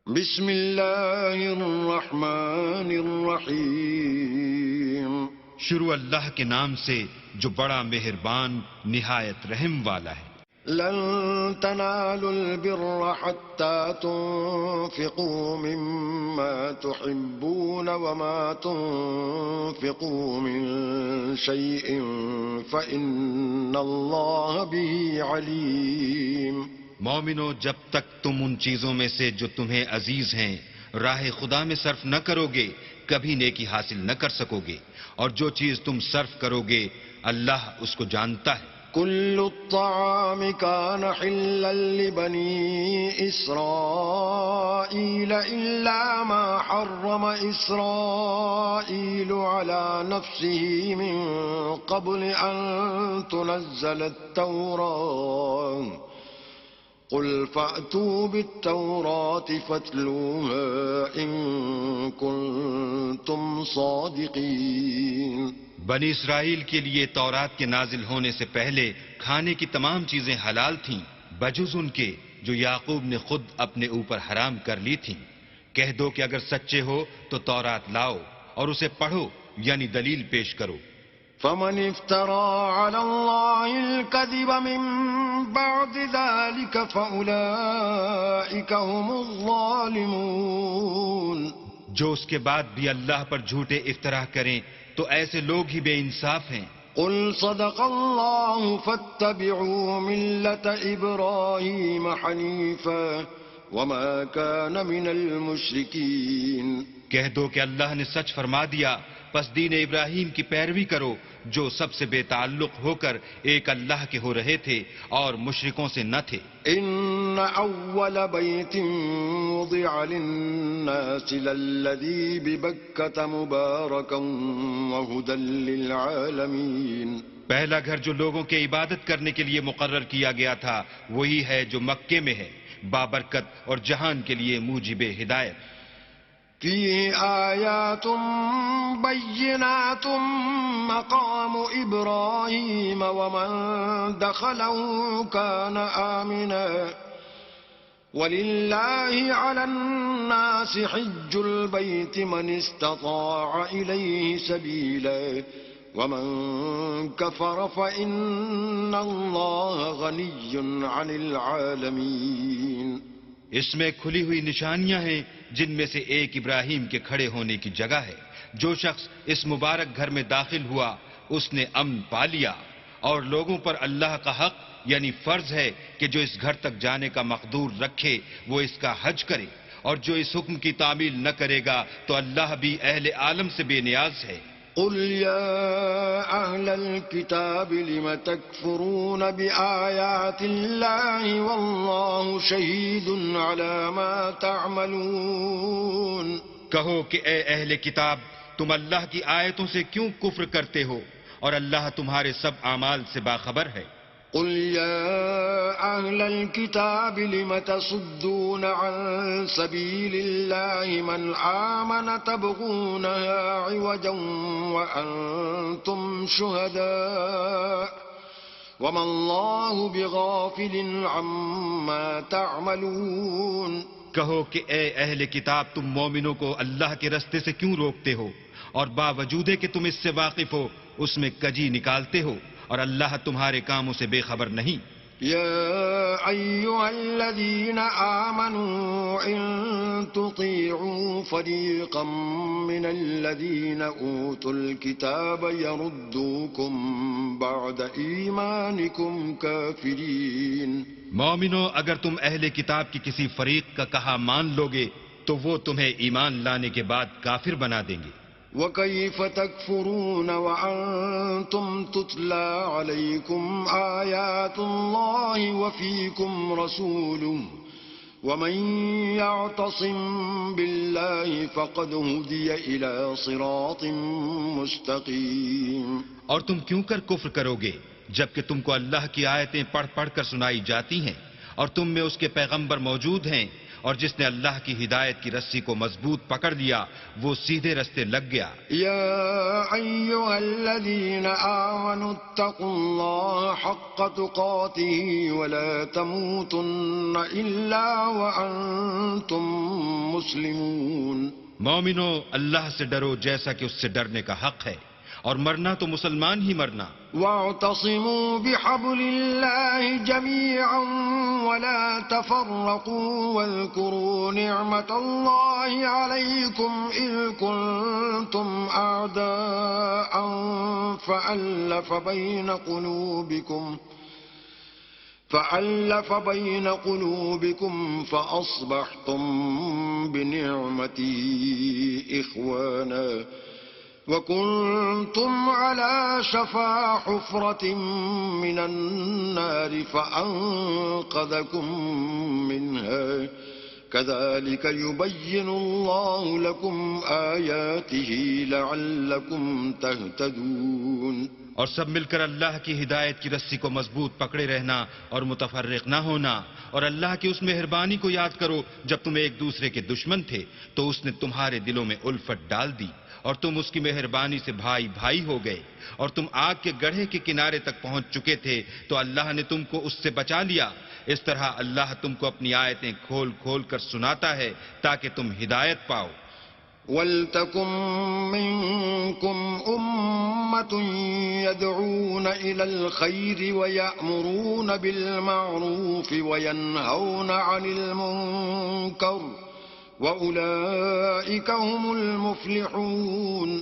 بسم اللہ الرحمن الرحیم۔ شروع اللہ کے نام سے جو بڑا مہربان نہایت رحم والا ہے۔ لن تنالوا البر حتى تنفقوا مما تحبون وما تنفقوا من شيء فإن الله به عليم۔ مومنو، جب تک تم ان چیزوں میں سے جو تمہیں عزیز ہیں راہ خدا میں صرف نہ کرو گے کبھی نیکی حاصل نہ کر سکو گے، اور جو چیز تم صرف کرو گے اللہ اس کو جانتا ہے۔ كل الطعام كان حلا لبني إسرائيل إلا ما حرم إسرائيل على نفسه من قبل أن تنزل التوراة قل فأتوا بالتوراة فاتلوها إن كنتم صادقين۔ بنی اسرائیل کے لیے تورات کے نازل ہونے سے پہلے کھانے کی تمام چیزیں حلال تھیں بجز ان کے جو یعقوب نے خود اپنے اوپر حرام کر لی تھیں۔ کہہ دو کہ اگر سچے ہو تو تورات لاؤ اور اسے پڑھو، یعنی دلیل پیش کرو۔ فمن افترى على الله الكذب من بعد ذلك فأولئك هم الظالمون۔ جو اس کے بعد بھی اللہ پر جھوٹے افتراء کریں تو ایسے لوگ ہی بے انصاف ہیں۔ قل صدق الله فاتبعوا ملة إبراهيم حنيفا وما كان من المشركين۔ کہہ دو کہ اللہ نے سچ فرما دیا، پس دین ابراہیم کی پیروی کرو جو سب سے بے تعلق ہو کر ایک اللہ کے ہو رہے تھے اور مشرکوں سے نہ تھے۔ ان اول بیت وضع للناس للذی ببکة مبارکا وہدى للعالمین۔ پہلا گھر جو لوگوں کے عبادت کرنے کے لیے مقرر کیا گیا تھا وہی ہے جو مکے میں ہے، بابرکت اور جہان کے لیے موجب ہدایت۔ فيه آيات بينات مقام إبراهيم ومن دخله كان آمنا ولله على الناس حج البيت من استطاع إليه سبيلا ومن كفر فإن الله غني عن العالمين۔ اس میں کھلی ہوئی نشانیاں ہیں جن میں سے ایک ابراہیم کے کھڑے ہونے کی جگہ ہے۔ جو شخص اس مبارک گھر میں داخل ہوا اس نے امن پا لیا، اور لوگوں پر اللہ کا حق یعنی فرض ہے کہ جو اس گھر تک جانے کا مقدور رکھے وہ اس کا حج کرے، اور جو اس حکم کی تعمیل نہ کرے گا تو اللہ بھی اہل عالم سے بے نیاز ہے۔ قل يا أهل الكتاب لم تكفرون بآيات الله والله شهيد على ما تعملون۔ کہو کہ اے اہل کتاب، تم اللہ کی آیتوں سے کیوں کفر کرتے ہو اور اللہ تمہارے سب اعمال سے باخبر ہے۔ قل يا أهل الكتاب لم تصدون عن سبيل الله من آمن تبغونها عوجا وأنتم شهداء وما الله بغافل عما تعملون۔ کہو کہ اے اہل کتاب، تم مومنوں کو اللہ کے رستے سے کیوں روکتے ہو اور باوجود کہ تم اس سے واقف ہو اس میں کجی نکالتے ہو، اور اللہ تمہارے کاموں سے بے خبر نہیں۔ يا أيها الذين آمنوا إن تطيعوا فريقا من الذين أوتوا الكتاب يردوكم بعد إيمانكم كافرين۔ مومنو، اگر تم اہل کتاب کی کسی فریق کا کہا مان لوگے تو وہ تمہیں ایمان لانے کے بعد کافر بنا دیں گے۔ وَكَيْفَ تَكْفُرُونَ وَأَنْتُمْ تُتْلَى عَلَيْكُمْ آيَاتُ اللَّهِ وَفِيكُمْ رَسُولُهُ وَمَنْ يَعْتَصِمْ بِاللَّهِ فَقَدْ هُدِيَ إِلَى صِرَاطٍ مُسْتَقِيمٍ۔ اور تم کیوں کر کفر کرو گے جبکہ تم کو اللہ کی آیتیں پڑھ پڑھ کر سنائی جاتی ہیں اور تم میں اس کے پیغمبر موجود ہیں، اور جس نے اللہ کی ہدایت کی رسی کو مضبوط پکڑ لیا وہ سیدھے رستے لگ گیا۔ يا أيها الذين آمنوا اتقوا الله حق تقاته ولا تموتن إلا وأنتم مسلمون۔ مومنو، اللہ سے ڈرو جیسا کہ اس سے ڈرنے کا حق ہے، اور مرنا تو مسلمان ہی مرنا۔ واعتصموا بحبل الله جميعا ولا تفرقوا واذكروا نعمة الله عليكم إذ كنتم أعداء فألف بين قلوبكم فأصبحتم بنعمتي إخوانا وكنتم على شفا حفرة من النار فأنقذكم منها كذلك يبين الله لكم آياته لعلكم تهتدون۔ اور سب مل کر اللہ کی ہدایت کی رسی کو مضبوط پکڑے رہنا اور متفرق نہ ہونا، اور اللہ کی اس مہربانی کو یاد کرو جب تم ایک دوسرے کے دشمن تھے تو اس نے تمہارے دلوں میں الفت ڈال دی، اور تم اس کی مہربانی سے بھائی بھائی ہو گئے، اور تم آگ کے گڑھے کے کنارے تک پہنچ چکے تھے تو اللہ نے تم کو اس سے بچا لیا۔ اس طرح اللہ تم کو اپنی آیتیں کھول کھول کر سناتا ہے تاکہ تم ہدایت پاؤ۔ وَلْتَكُن مِّنكُمْ أُمَّةٌ يَدْعُونَ إِلَى الْخَيْرِ وَيَأْمُرُونَ بِالْمَعْرُوفِ وَيَنْهَوْنَ عَنِ الْمُنكَرِ وَأُولَئِكَ هُمُ الْمُفْلِحُونَ۔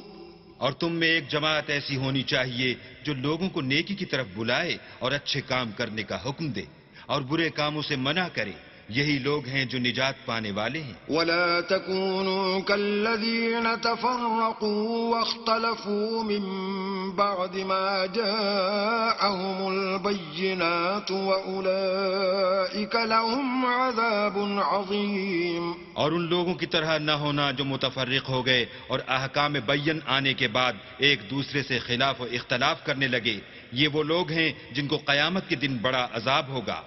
اور تم میں ایک جماعت ایسی ہونی چاہیے جو لوگوں کو نیکی کی طرف بلائے اور اچھے کام کرنے کا حکم دے اور برے کاموں سے منع کرے، یہی لوگ ہیں جو نجات پانے والے ہیں۔ وَلَا تَكُونُوا كَالَّذِينَ تَفَرَّقُوا وَاخْتَلَفُوا مِن بَعْدِ مَا جَاءَهُمُ الْبَيِّنَاتُ وَأُولَئِكَ لَهُمْ عَذَابٌ عَظِيمٌ۔ اور ان لوگوں کی طرح نہ ہونا جو متفرق ہو گئے اور احکام بین آنے کے بعد ایک دوسرے سے خلاف و اختلاف کرنے لگے، یہ وہ لوگ ہیں جن کو قیامت کے دن بڑا عذاب ہوگا۔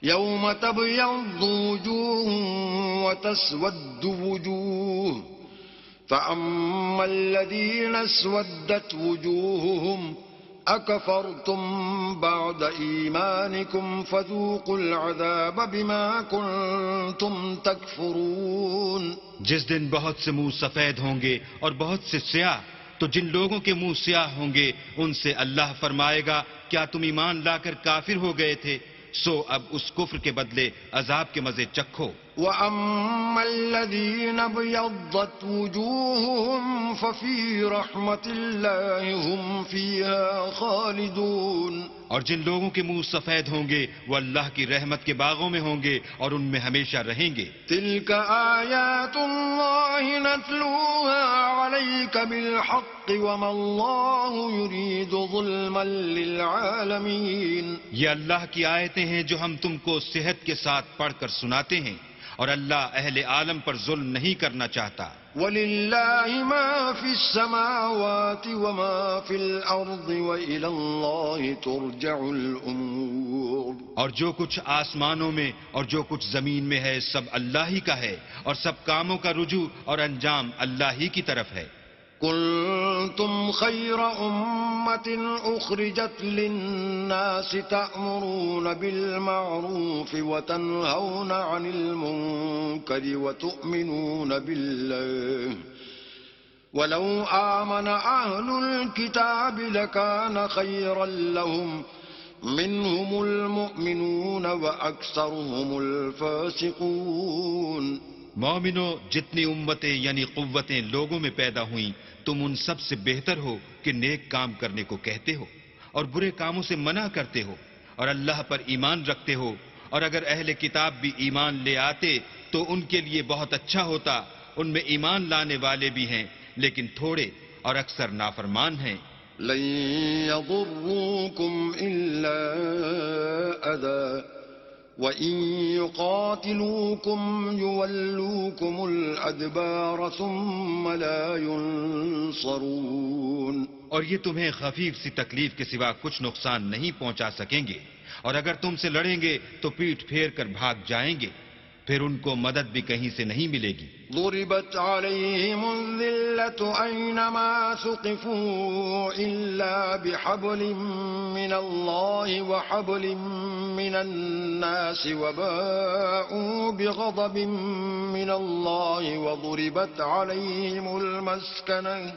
يوم تبيض وجوه وتسود وجوه فأما الذين اسودت وجوههم أكفرتم بعد إيمانكم فذوقوا العذاب بما كنتم تكفرون۔ جس دن بہت سے منہ سفید ہوں گے اور بہت سے سیاہ، تو جن لوگوں کے منہ سیاہ ہوں گے ان سے اللہ فرمائے گا کیا تم ایمان لا کر کافر ہو گئے تھے؟ سو اب اس کفر کے بدلے عذاب کے مزے چکھو۔ وَأَمَّا الَّذِينَ ابْيَضَّتْ وُجُوهُهُمْ فَفِي رَحْمَةِ اللَّهِ هُمْ فِيهَا خَالِدُونَ۔ اور جن لوگوں کے منہ سفید ہوں گے وہ اللہ کی رحمت کے باغوں میں ہوں گے اور ان میں ہمیشہ رہیں گے۔ تِلْكَ آيَاتُ اللَّهِ نَتْلُوهَا عَلَيْكَ بِالْحَقِّ وَمَا اللَّهُ يُرِيدُ ظُلْمًا لِلْعَالَمِينَ۔ یہ اللہ کی آیتیں ہیں جو ہم تم کو صحت کے ساتھ پڑھ کر سناتے ہیں، اور اللہ اہل عالم پر ظلم نہیں کرنا چاہتا۔ وَلِلَّهِ مَا فِي السَّمَاوَاتِ وَمَا فِي الْأَرْضِ وَإِلَى اللَّهِ تُرْجَعُ الْأُمُورُ۔ اور جو کچھ آسمانوں میں اور جو کچھ زمین میں ہے سب اللہ ہی کا ہے، اور سب کاموں کا رجوع اور انجام اللہ ہی کی طرف ہے۔ كنتم خير أمة أخرجت للناس تأمرون بالمعروف وتنهون عن المنكر وتؤمنون بالله ولو آمن أهل الكتاب لكان خيرا لهم منهم المؤمنون وأكثرهم الفاسقون۔ مومنو، جتنی امتیں یعنی قوتیں لوگوں میں پیدا ہوئیں تم ان سب سے بہتر ہو کہ نیک کام کرنے کو کہتے ہو اور برے کاموں سے منع کرتے ہو اور اللہ پر ایمان رکھتے ہو، اور اگر اہل کتاب بھی ایمان لے آتے تو ان کے لیے بہت اچھا ہوتا۔ ان میں ایمان لانے والے بھی ہیں لیکن تھوڑے اور اکثر نافرمان ہیں۔ لن يضروكم إلا أذى وَإِن يُقَاتِلُوكُمْ يُوَلُّوكُمُ الْأَدْبَارَ ثُمَّ لَا يُنصَرُونَ۔ اور یہ تمہیں خفیف سی تکلیف کے سوا کچھ نقصان نہیں پہنچا سکیں گے، اور اگر تم سے لڑیں گے تو پیٹھ پھیر کر بھاگ جائیں گے، پھر ان کو مدد بھی کہیں سے نہیں ملے گی۔ ضربت عليهم الذلة أينما ثقفوا إلا بحبل من الله وحبل من الناس وباءوا بغضب من الله وضربت عليهم المسكنة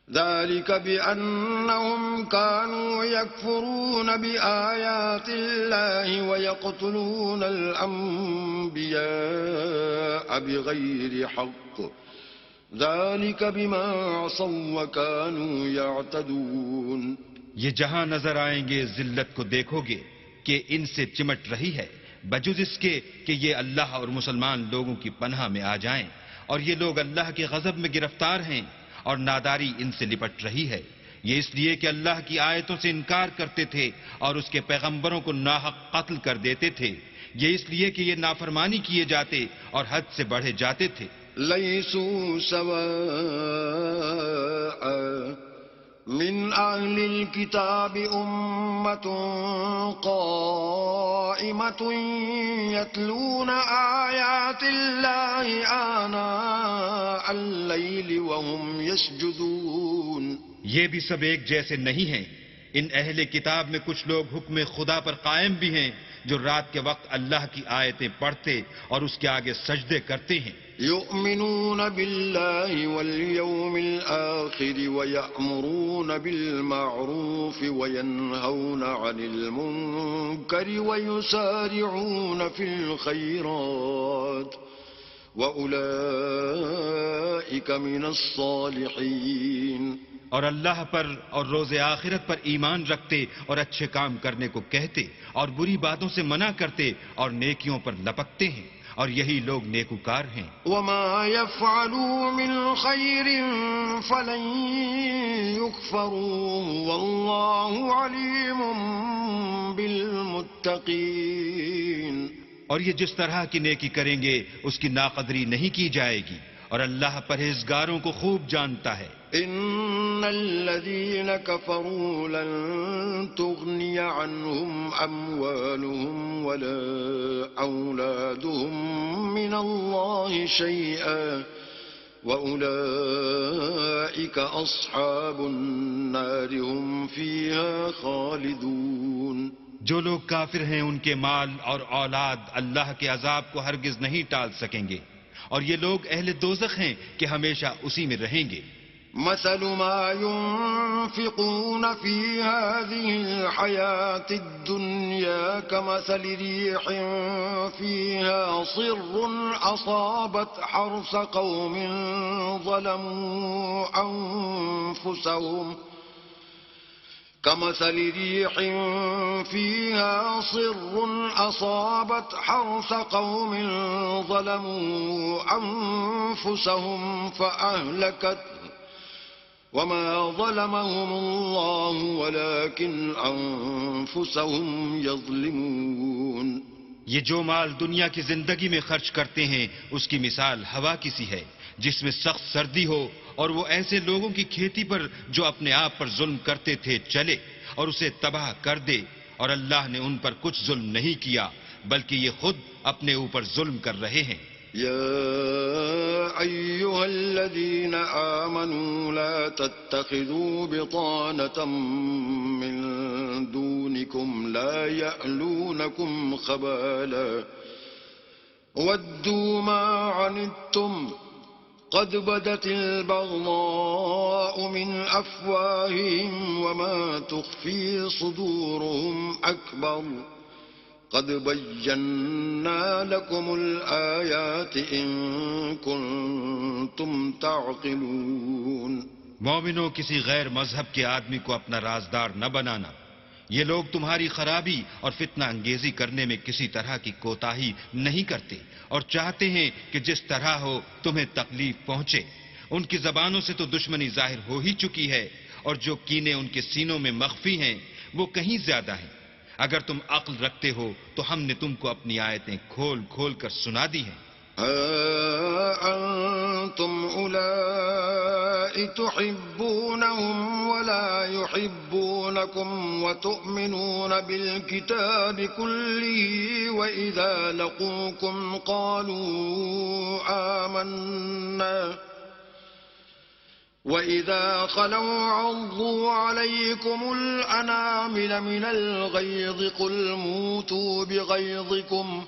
ذلك بأنهم كانوا يكفرون بآيات الله ويقتلون الأنبياء بغير حق ذلك بما عصوا وكانوا يعتدون۔ یہ جہاں نظر آئیں گے ذلت کو دیکھو گے کہ ان سے چمٹ رہی ہے، بجز اس کے کہ یہ اللہ اور مسلمان لوگوں کی پناہ میں آ جائیں، اور یہ لوگ اللہ کے غضب میں گرفتار ہیں اور ناداری ان سے لپٹ رہی ہے۔ یہ اس لیے کہ اللہ کی آیتوں سے انکار کرتے تھے اور اس کے پیغمبروں کو ناحق قتل کر دیتے تھے، یہ اس لیے کہ یہ نافرمانی کیے جاتے اور حد سے بڑھے جاتے تھے۔ لیسوا سواء من اہل الكتاب امة قائمة يتلون آیات اللہ آناء اللیل وهم يسجدون۔ یہ بھی سب ایک جیسے نہیں ہیں، ان اہل کتاب میں کچھ لوگ حکم خدا پر قائم بھی ہیں جو رات کے وقت اللہ کی آیتیں پڑھتے اور اس کے آگے سجدے کرتے ہیں۔ یؤمنون باللہ والیوم الآخر ویأمرون بالمعروف وینہون عن المنکر ویسارعون فی الخیرات وأولئک من الصالحین۔ اور اللہ پر اور روز آخرت پر ایمان رکھتے اور اچھے کام کرنے کو کہتے اور بری باتوں سے منع کرتے اور نیکیوں پر لپکتے ہیں، اور یہی لوگ نیکوکار ہیں۔ وما يفعلوا من خير فلن يكفروه والله عليم بالمتقين۔ اور یہ جس طرح کی نیکی کریں گے اس کی ناقدری نہیں کی جائے گی، اور اللہ پرہیزگاروں کو خوب جانتا ہے۔ ان الذين كفروا لن تغني عنهم اموالهم ولا اولادهم من الله شيئا واولئك اصحاب النار هم فيها خالدون۔ جو لوگ کافر ہیں ان کے مال اور اولاد اللہ کے عذاب کو ہرگز نہیں ٹال سکیں گے، اور یہ لوگ اہل دوزخ ہیں کہ ہمیشہ اسی میں رہیں گے۔ مثل ما ينفقون في هذه الحياة الدنيا كمثل ريح فيها صر أصابت حرث قوم ظلموا أنفسهم كمثل ريح فيها صر أصابت حرث قوم ظلموا أنفسهم فأهلكته وما ظلمهم الله ولكن أنفسهم يظلمون۔ یہ جو مال دنیا کی زندگی میں خرچ کرتے ہیں اس کی مثال ہوا کی سی ہے جس میں سخت سردی ہو، اور وہ ایسے لوگوں کی کھیتی پر جو اپنے آپ پر ظلم کرتے تھے چلے اور اسے تباہ کر دے، اور اللہ نے ان پر کچھ ظلم نہیں کیا بلکہ یہ خود اپنے اوپر ظلم کر رہے ہیں۔ يا أيها الذين آمنوا لا تتخذوا بطانة من دونكم لا يألونكم خبالا ودوا ما عنتم قد بدت البغضاء من أفواههم وما تخفي صدورهم أكبر قد بينا لكم الآيات إن كنتم تعقلون۔ مومنوں، کسی غیر مذہب کے آدمی کو اپنا رازدار نہ بنانا، یہ لوگ تمہاری خرابی اور فتنہ انگیزی کرنے میں کسی طرح کی کوتاہی نہیں کرتے اور چاہتے ہیں کہ جس طرح ہو تمہیں تکلیف پہنچے۔ ان کی زبانوں سے تو دشمنی ظاہر ہو ہی چکی ہے، اور جو کینے ان کے سینوں میں مخفی ہیں وہ کہیں زیادہ ہیں۔ اگر تم عقل رکھتے ہو تو ہم نے تم کو اپنی آیتیں کھول کھول کر سنا دی ہیں۔ أنتم أولئك تحبونهم ولا يحبونكم وتؤمنون بالكتاب كله وإذا لقوكم قالوا آمنا وإذا خلوا عضوا عليكم الأنامل من الغيظ قل موتوا بغيظكم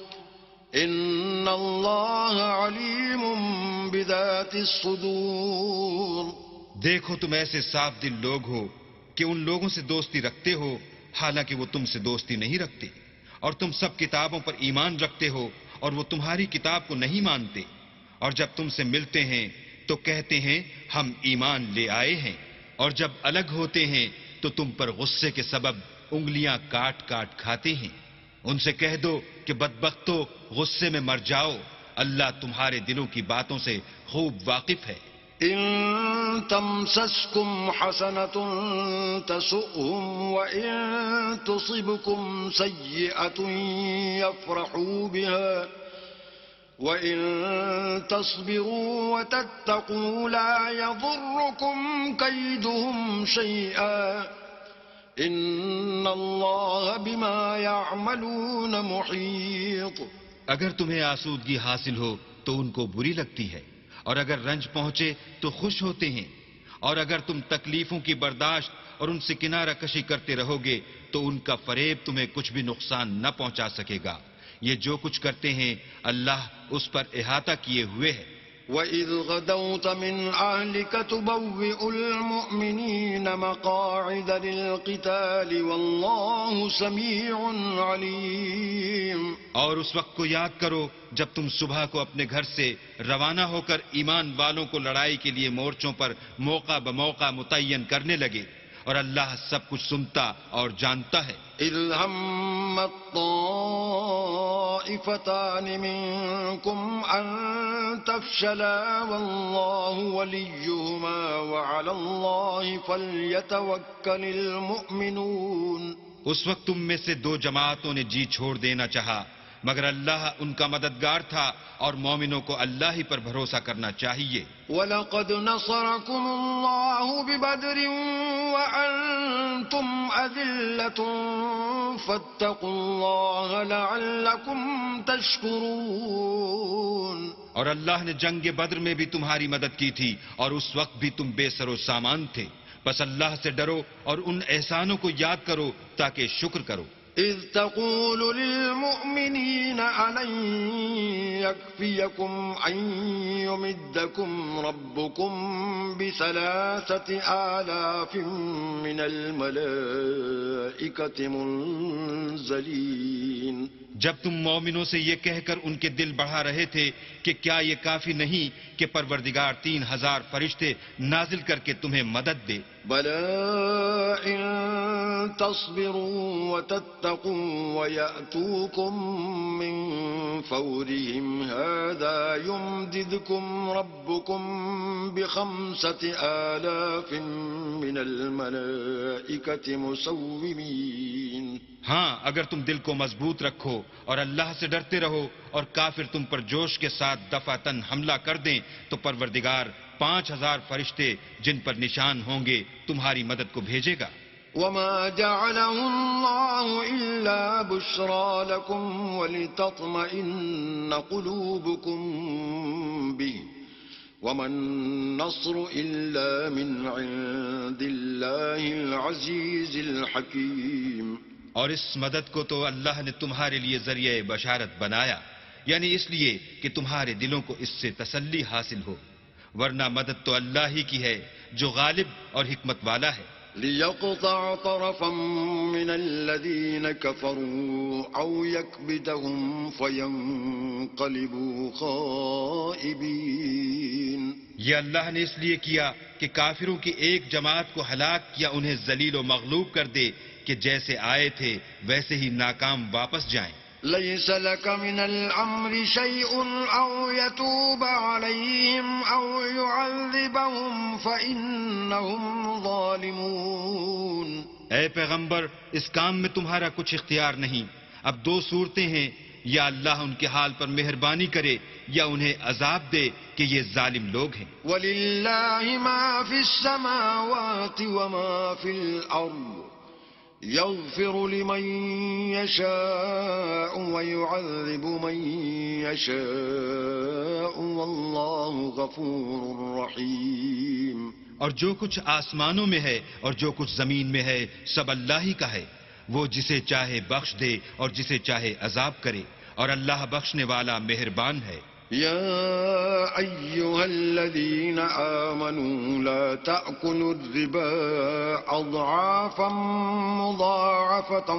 إن الله عليم بذات الصدور. دیکھو تم ایسے صاف دل لوگ ہو کہ ان لوگوں سے دوستی رکھتے ہو حالانکہ وہ تم سے دوستی نہیں رکھتے، اور تم سب کتابوں پر ایمان رکھتے ہو اور وہ تمہاری کتاب کو نہیں مانتے، اور جب تم سے ملتے ہیں تو کہتے ہیں ہم ایمان لے آئے ہیں، اور جب الگ ہوتے ہیں تو تم پر غصے کے سبب انگلیاں کاٹ کاٹ کھاتے ہیں. ان سے کہہ دو کہ بدبختو غصے میں مر جاؤ، اللہ تمہارے دلوں کی باتوں سے خوب واقف ہے. إن تمسسكم حسنة تسؤهم وإن تصبكم سيئة يفرحوا بها وإن تصبروا وتتقوا لا يضركم كيدهم شيئا إن الله بما يعملون محيط. اگر تمہیں آسودگی حاصل ہو تو ان کو بری لگتی ہے، اور اگر رنج پہنچے تو خوش ہوتے ہیں، اور اگر تم تکلیفوں کی برداشت اور ان سے کنارہ کشی کرتے رہو گے تو ان کا فریب تمہیں کچھ بھی نقصان نہ پہنچا سکے گا. یہ جو کچھ کرتے ہیں اللہ اس پر احاطہ کیے ہوئے ہے. وَإِذْ غَدَوْتَ مِنْ أَهْلِكَ تُبَوِّئُ الْمُؤْمِنِينَ مَقَاعِدَ لِلْقِتَالِ وَاللَّهُ سَمِيعٌ عَلِيمٌ. اور اس وقت کو یاد کرو جب تم صبح کو اپنے گھر سے روانہ ہو کر ایمان والوں کو لڑائی کے لیے مورچوں پر موقع بموقع متعین کرنے لگے، اور اللہ سب کچھ سنتا اور جانتا ہے. إِذْ هَمَّت طَّائِفَتَانِ مِنكُمْ أَن تَفْشَلَا وَاللَّهُ وَلِيُّهُمَا وَعَلَى اللَّهِ فَلْيَتَوَكَّلِ الْمُؤْمِنُونَ. اس وقت تم میں سے دو جماعتوں نے جی چھوڑ دینا چاہا، مگر اللہ ان کا مددگار تھا اور مومنوں کو اللہ ہی پر بھروسہ کرنا چاہیے. وَلَقَدْ نَصَرَكُمُ اللَّهُ بِبَدْرٍ وَأَنْتُمْ أَذِلَّةٌ فَاتَّقُوا اللَّهَ لَعَلَّكُمْ تَشْكُرُونَ. اور اللہ نے جنگ بدر میں بھی تمہاری مدد کی تھی اور اس وقت بھی تم بے سر و سامان تھے، بس اللہ سے ڈرو اور ان احسانوں کو یاد کرو تاکہ شکر کرو. إذ تقول للمؤمنين ألن يكفيكم أن يمدكم ربكم ب3,000 من الملائكة منزلين. جب تم مومنوں سے یہ کہہ کر ان کے دل بڑھا رہے تھے کہ کیا یہ کافی نہیں کہ پروردگار 3,000 فرشتے نازل کر کے تمہیں مدد دے. بلى إن تصبروا وتتقوا ويأتوكم من فورهم هذا يمددكم ربكم ب5,000 من الملائكة مسومين. ہاں اگر تم دل کو مضبوط رکھو اور اللہ سے ڈرتے رہو اور کافر تم پر جوش کے ساتھ دفعتاً حملہ کر دیں تو پروردگار 5,000 فرشتے جن پر نشان ہوں گے تمہاری مدد کو بھیجے گا. وما جعله الله إلا بشرى لكم ولتطمئن قلوبكم به وما النصر إلا من عند الله العزيز الحكيم. اور اس مدد کو تو اللہ نے تمہارے لیے ذریعہ بشارت بنایا، یعنی اس لیے کہ تمہارے دلوں کو اس سے تسلی حاصل ہو، ورنہ مدد تو اللہ ہی کی ہے جو غالب اور حکمت والا ہے. ليقطع طرفا من الذين كفروا أو يكبتهم فينقلبوا خائبين. یہ اللہ نے اس لیے کیا کہ کافروں کی ایک جماعت کو ہلاک یا انہیں ذلیل و مغلوب کر دے کہ جیسے آئے تھے ویسے ہی ناکام واپس جائیں. ليس لك من الأمر شيء أو يتوب عليهم أو يعذبهم فإنهم ظالمون. اے پیغمبر اس کام میں تمہارا کچھ اختیار نہیں. اب دو صورتیں ہیں، یا اللہ ان کے حال پر مہربانی کرے یا انہیں عذاب دے کہ یہ ظالم لوگ ہیں. وَلِلَّهِ مَا فِي السَّمَاوَاتِ وَمَا فِي الْأَرْضِ يَغْفِرُ لِمَن يَشَاءُ وَيُعَذِّبُ مَن يَشَاءُ وَاللَّهُ غَفُورٌ رَّحِيمٌ. اور جو کچھ آسمانوں میں ہے اور جو کچھ زمین میں ہے سب اللہ ہی کا ہے. وہ جسے چاہے بخش دے اور جسے چاہے عذاب کرے، اور اللہ بخشنے والا مہربان ہے. يا أيها الذين آمنوا لا تأكلوا الربا أضعافا مضاعفة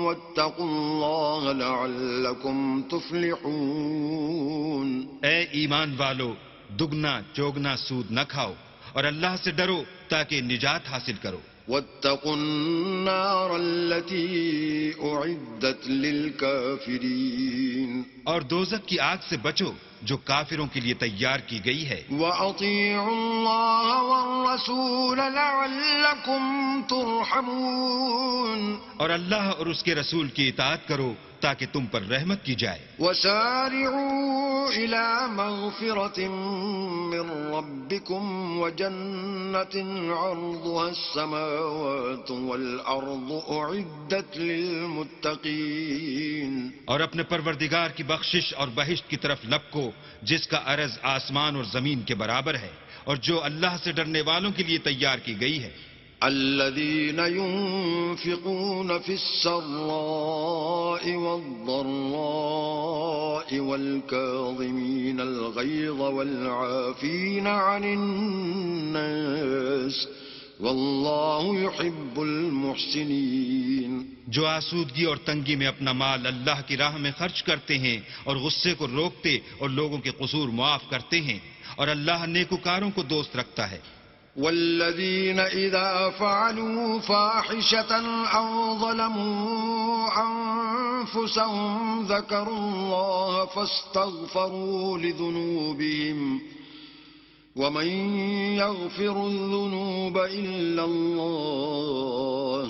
واتقوا الله لعلكم تفلحون. اے ایمان والو، دگنا چوگنا سود نہ کھاؤ اور اللہ سے ڈرو تاکہ نجات حاصل کرو. واتقوا النار التي أعدت للكافرين. اور دوزخ کی آگ سے بچو جو کافروں کے لیے تیار کی گئی ہے. وَأَطِيعُوا اللَّهَ وَالرَّسُولَ لَعَلَّكُمْ تُرْحَمُونَ. اور اللہ اور اس کے رسول کی اطاعت کرو تاکہ تم پر رحمت کی جائے. وَسَارِعُوا إِلَى مَغْفِرَةٍ مِّن رَّبِّكُمْ وَجَنَّةٍ عَرْضُهَا السَّمَاوَاتُ وَالْأَرْضُ أُعِدَّتْ لِلْمُتَّقِينَ. اور اپنے پروردگار کی بخشش اور بہشت کی طرف لپکو جس کا عرض آسمان اور زمین کے برابر ہے اور جو اللہ سے ڈرنے والوں کے لیے تیار کی گئی ہے. الذين ينفقون في السراء والضراء والكاظمين الغيظ والعافين عن الناس والله يحب المحسنين. جو آسودگی اور تنگی میں اپنا مال اللہ کی راہ میں خرچ کرتے ہیں اور غصے کو روکتے اور لوگوں کے قصور معاف کرتے ہیں، اور اللہ نیکوکاروں کو دوست رکھتا ہے. والذين إذا فعلوا فاحشة أو ظلموا أنفسهم ذكروا الله فاستغفروا لذنوبهم ومن يغفر الذنوب إلا الله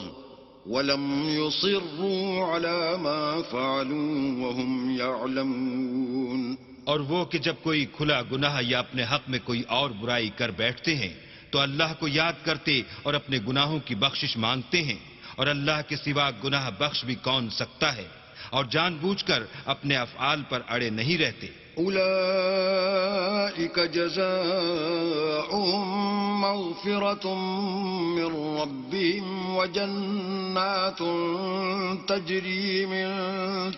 ولم يصروا على ما فعلوا وهم يعلمون. اور وہ کہ جب کوئی کھلا گناہ یا اپنے حق میں کوئی اور برائی کر بیٹھتے ہیں تو اللہ کو یاد کرتے اور اپنے گناہوں کی بخشش مانگتے ہیں، اور اللہ کے سوا گناہ بخش بھی کون سکتا ہے، اور جان بوجھ کر اپنے افعال پر اڑے نہیں رہتے. أولئك جزاؤهم مغفرة من ربهم وجنات تجري من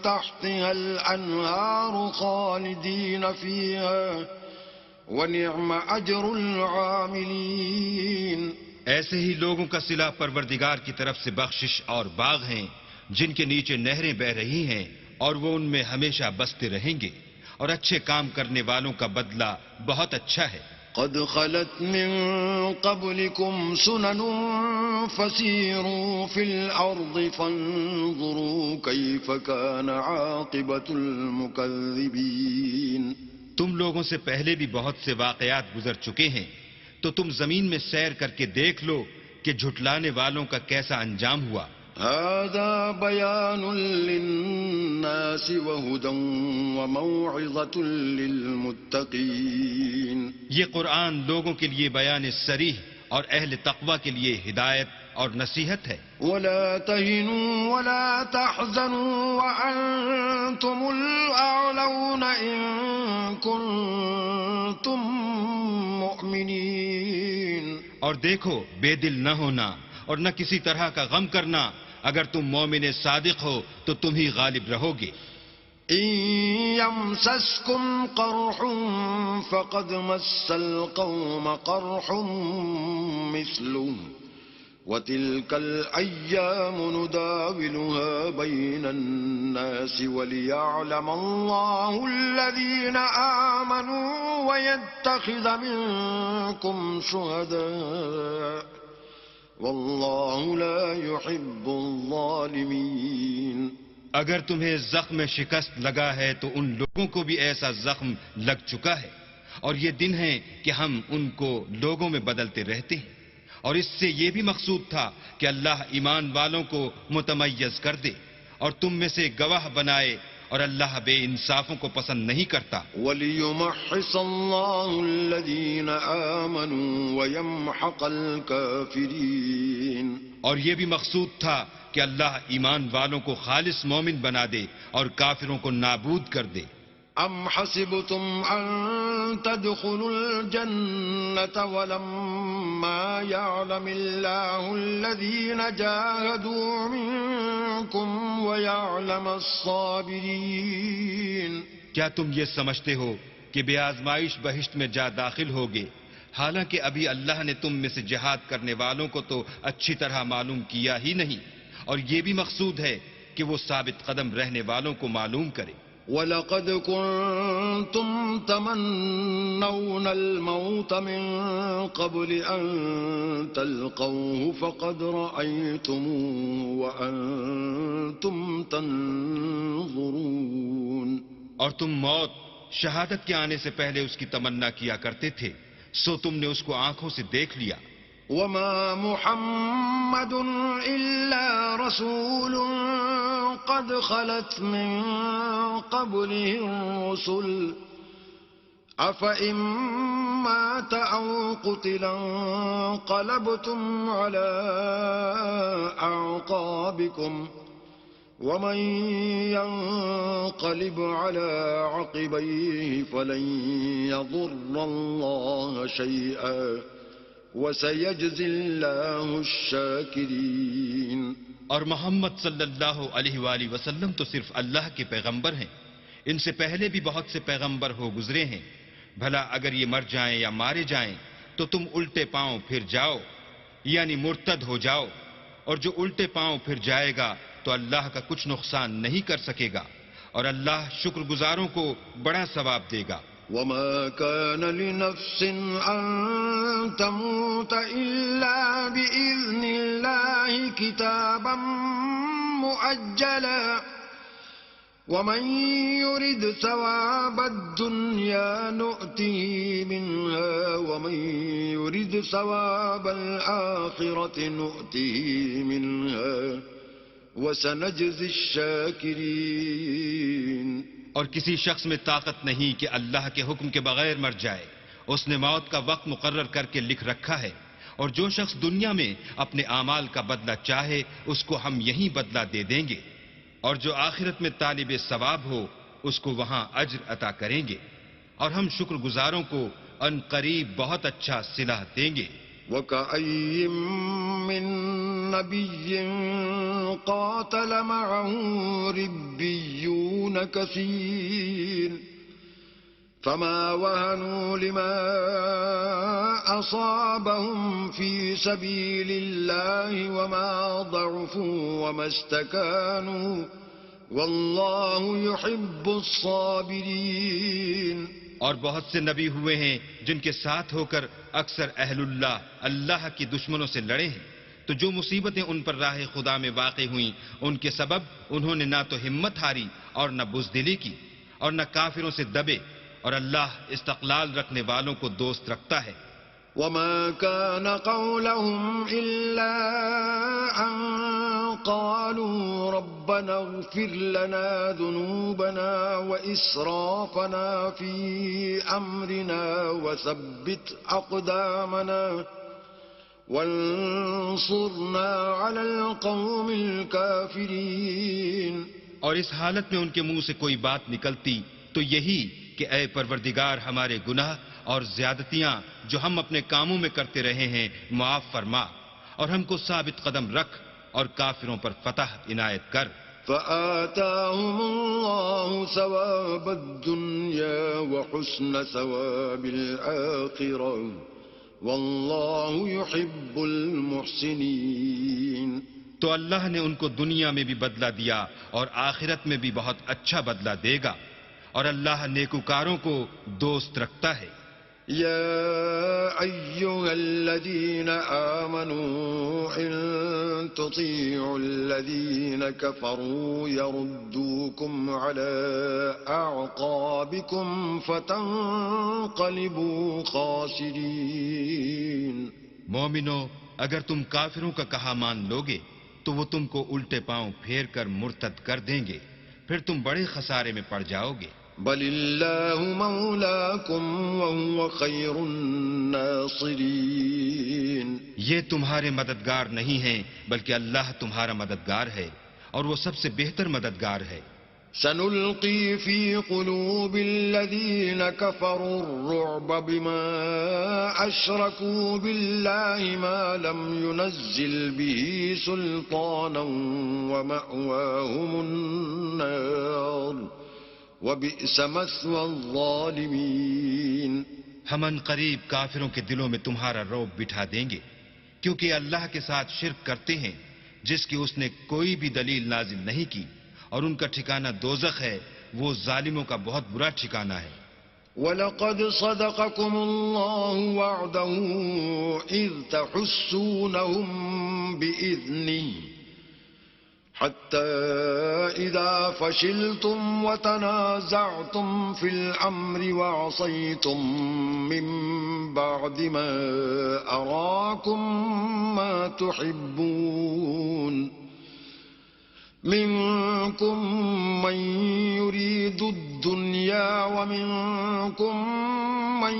تحتها الأنهار خالدين فيها وَنِعْمَ أَجْرُ الْعَامِلِينَ. ایسے ہی لوگوں کا صلہ پروردگار کی طرف سے بخشش اور باغ ہیں جن کے نیچے نہریں بہ رہی ہیں اور وہ ان میں ہمیشہ بستے رہیں گے، اور اچھے کام کرنے والوں کا بدلہ بہت اچھا ہے. قد خلت من قبلكم سنن فسيروا في الأرض فانظروا كيف كان عاقبة المكذبين. تم لوگوں سے پہلے بھی بہت سے واقعات گزر چکے ہیں، تو تم زمین میں سیر کر کے دیکھ لو کہ جھٹلانے والوں کا کیسا انجام ہوا. هذا بيان للناس وهدى وموعظة للمتقين. یہ قرآن لوگوں کے لیے بیان صریح اور اہل تقوی کے لیے ہدایت اور نصیحت ہے. ولا تهنوا ولا تحزنوا وأنتم الأعلون إن كنتم مؤمنين. اور دیکھو، بے دل نہ ہونا اور نہ کسی طرح کا غم کرنا. اگر تم مومن صادق ہو تو تم ہی غالب رہو گے. إن يمسسكم قرح فقد مس القوم قرح مثله وتلك الأيام نداولها بين الناس وليعلم الله الذين آمنوا ويتخذ منكم شهداء والله لا يحب الظالمين. اگر تمہیں زخم شکست لگا ہے تو ان لوگوں کو بھی ایسا زخم لگ چکا ہے، اور یہ دن ہیں کہ ہم ان کو لوگوں میں بدلتے رہتے ہیں، اور اس سے یہ بھی مقصود تھا کہ اللہ ایمان والوں کو متمیز کر دے اور تم میں سے گواہ بنائے اور اللہ بے انصافوں کو پسند نہیں کرتا. وَلِيُمَحِّصَ اللَّهُ الَّذِينَ آمَنُوا وَيَمْحَقَ الْكَافِرِينَ. اور یہ بھی مقصود تھا کہ اللہ ایمان والوں کو خالص مومن بنا دے اور کافروں کو نابود کر دے. أَمْ حَسِبْتُمْ أَن تَدْخُلُوا الْجَنَّةَ وَلَمَّا يَعْلَمِ اللَّهُ الَّذِينَ جَاهَدُوا مِنكُمْ وَيَعْلَمَ الصَّابِرِينَ. کیا تم یہ سمجھتے ہو کہ بے آزمائش بہشت میں جا داخل ہوگے، حالانکہ ابھی اللہ نے تم میں سے جہاد کرنے والوں کو تو اچھی طرح معلوم کیا ہی نہیں، اور یہ بھی مقصود ہے کہ وہ ثابت قدم رہنے والوں کو معلوم کرے. وَلَقَدْ كُنْتُمْ تَمَنَّوْنَ الْمَوْتَ مِنْ قَبْلِ أَنْ تَلْقَوْهُ فَقَدْ رَأَيْتُمُوهُ وَأَنْتُمْ تَنْظُرُونَ. اور تم موت شہادت کے آنے سے پہلے اس کی تمنا کیا کرتے تھے، سو تم نے اس کو آنکھوں سے دیکھ لیا. وَمَا مُحَمَّدٌ إِلَّا رَسُولٌ قَدْ خَلَتْ مِن قَبْلِهِ الرُّسُلُ أَفَإِن مَّاتَ أَوْ قُتِلَ انقَلَبْتُمْ عَلَىٰ أَعْقَابِكُمْ وَمَن يَنقَلِبْ عَلَىٰ عَقِبَيْهِ فَلَن يَضُرَّ اللَّهَ شَيْئًا وَسَيَجْزِي اللَّهُ الشَّاكِرِينَ. اور محمد صلی اللہ علیہ وآلہ وسلم تو صرف اللہ کے پیغمبر ہیں. ان سے پہلے بھی بہت سے پیغمبر ہو گزرے ہیں. بھلا اگر یہ مر جائیں یا مارے جائیں تو تم الٹے پاؤں پھر جاؤ، یعنی مرتد ہو جاؤ، اور جو الٹے پاؤں پھر جائے گا تو اللہ کا کچھ نقصان نہیں کر سکے گا، اور اللہ شکر گزاروں کو بڑا ثواب دے گا. وَمَا كَانَ لِنَفْسٍ أَن تَمُوتَ إِلَّا بِإِذْنِ اللَّهِ كِتَابًا مُؤَجَّلًا وَمَن يُرِدْ ثَوَابَ الدُّنْيَا نُؤْتِهِ مِنْهَا وَمَن يُرِدْ ثَوَابَ الْآخِرَةِ نُؤْتِهِ مِنْهَا وَسَنَجْزِي الشَّاكِرِينَ. اور کسی شخص میں طاقت نہیں کہ اللہ کے حکم کے بغیر مر جائے. اس نے موت کا وقت مقرر کر کے لکھ رکھا ہے، اور جو شخص دنیا میں اپنے اعمال کا بدلہ چاہے اس کو ہم یہی بدلہ دے دیں گے، اور جو آخرت میں طالب ثواب ہو اس کو وہاں اجر عطا کریں گے، اور ہم شکر گزاروں کو ان قریب بہت اچھا صلہ دیں گے. وَكَأَيٍّ مِّن نَّبِيٍّ قَاتَلَ مَعَهُ رِبِّيُّونَ كَثِيرٌ فَمَا وَهَنُوا لِمَا أَصَابَهُمْ فِي سَبِيلِ اللَّهِ وَمَا ضَعُفُوا وَمَا اسْتَكَانُوا وَاللَّهُ يُحِبُّ الصَّابِرِينَ. اور بہت سے نبی ہوئے ہیں جن کے ساتھ ہو کر اکثر اہل اللہ کی دشمنوں سے لڑے ہیں، تو جو مصیبتیں ان پر راہ خدا میں واقع ہوئیں ان کے سبب انہوں نے نہ تو ہمت ہاری اور نہ بزدلی کی اور نہ کافروں سے دبے، اور اللہ استقلال رکھنے والوں کو دوست رکھتا ہے. وَمَا كَانَ قَوْلَهُمْ إِلَّا أَن قَالُوا رَبَّنَا اغْفِرْ لَنَا ذُنُوبَنَا وَإِسْرَافَنَا فِي أَمْرِنَا وَثَبِّتْ أَقْدَامَنَا وَانصُرْنَا عَلَى الْقَوْمِ الْكَافِرِينَ. اور اس حالت میں ان کے منہ سے کوئی بات نکلتی تو یہی کہ اے پروردگار ہمارے گناہ اور زیادتیاں جو ہم اپنے کاموں میں کرتے رہے ہیں معاف فرما، اور ہم کو ثابت قدم رکھ اور کافروں پر فتح عنایت کر. فَآتَاهُمُ اللَّهُ ثَوَابَ الدُّنْيَا وَحُسْنَ ثَوَابِ الْآخِرَةِ وَاللَّهُ يُحِبُّ الْمُحْسِنِينَ. تو اللہ نے ان کو دنیا میں بھی بدلہ دیا اور آخرت میں بھی بہت اچھا بدلہ دے گا، اور اللہ نیکوکاروں کو دوست رکھتا ہے. يا أيها الذين آمنوا إن تطيعوا الذين كفروا يردوكم على أعقابكم فتنقلبوا خاسرين. مومنو، اگر تم کافروں کا کہا مان لوگے تو وہ تم کو الٹے پاؤں پھیر کر مرتد کر دیں گے، پھر تم بڑے خسارے میں پڑ جاؤ گے. بل اللہ مولاکم وہو خیر الناصرین. یہ تمہارے مددگار نہیں ہیں بلکہ اللہ تمہارا مددگار ہے اور وہ سب سے بہتر مددگار ہے. سنلقی فی قلوب الذین کفروا الرعب بما اشرکوا باللہ ما لم ينزل به سلطانا ومأواهم النار وبئس مثوى الظالمین. ہم ان قریب کافروں کے دلوں میں تمہارا رعب بٹھا دیں گے کیونکہ اللہ کے ساتھ شرک کرتے ہیں جس کی اس نے کوئی بھی دلیل نازل نہیں کی، اور ان کا ٹھکانہ دوزخ ہے، وہ ظالموں کا بہت برا ٹھکانہ ہے. وَلَقَدْ صَدَقَكُمُ اللَّهُ وَعْدَهُ إِذْ تَحُسُّونَهُم بِإِذْنِهِ حَتَّى إِذَا فَشِلْتُمْ وَتَنَازَعْتُمْ فِي الْأَمْرِ وَعَصَيْتُمْ مِنْ بَعْدِ مَا أَرَاكُمْ مَا تُحِبُّونَ منكم من يريد الدنيا ومنكم من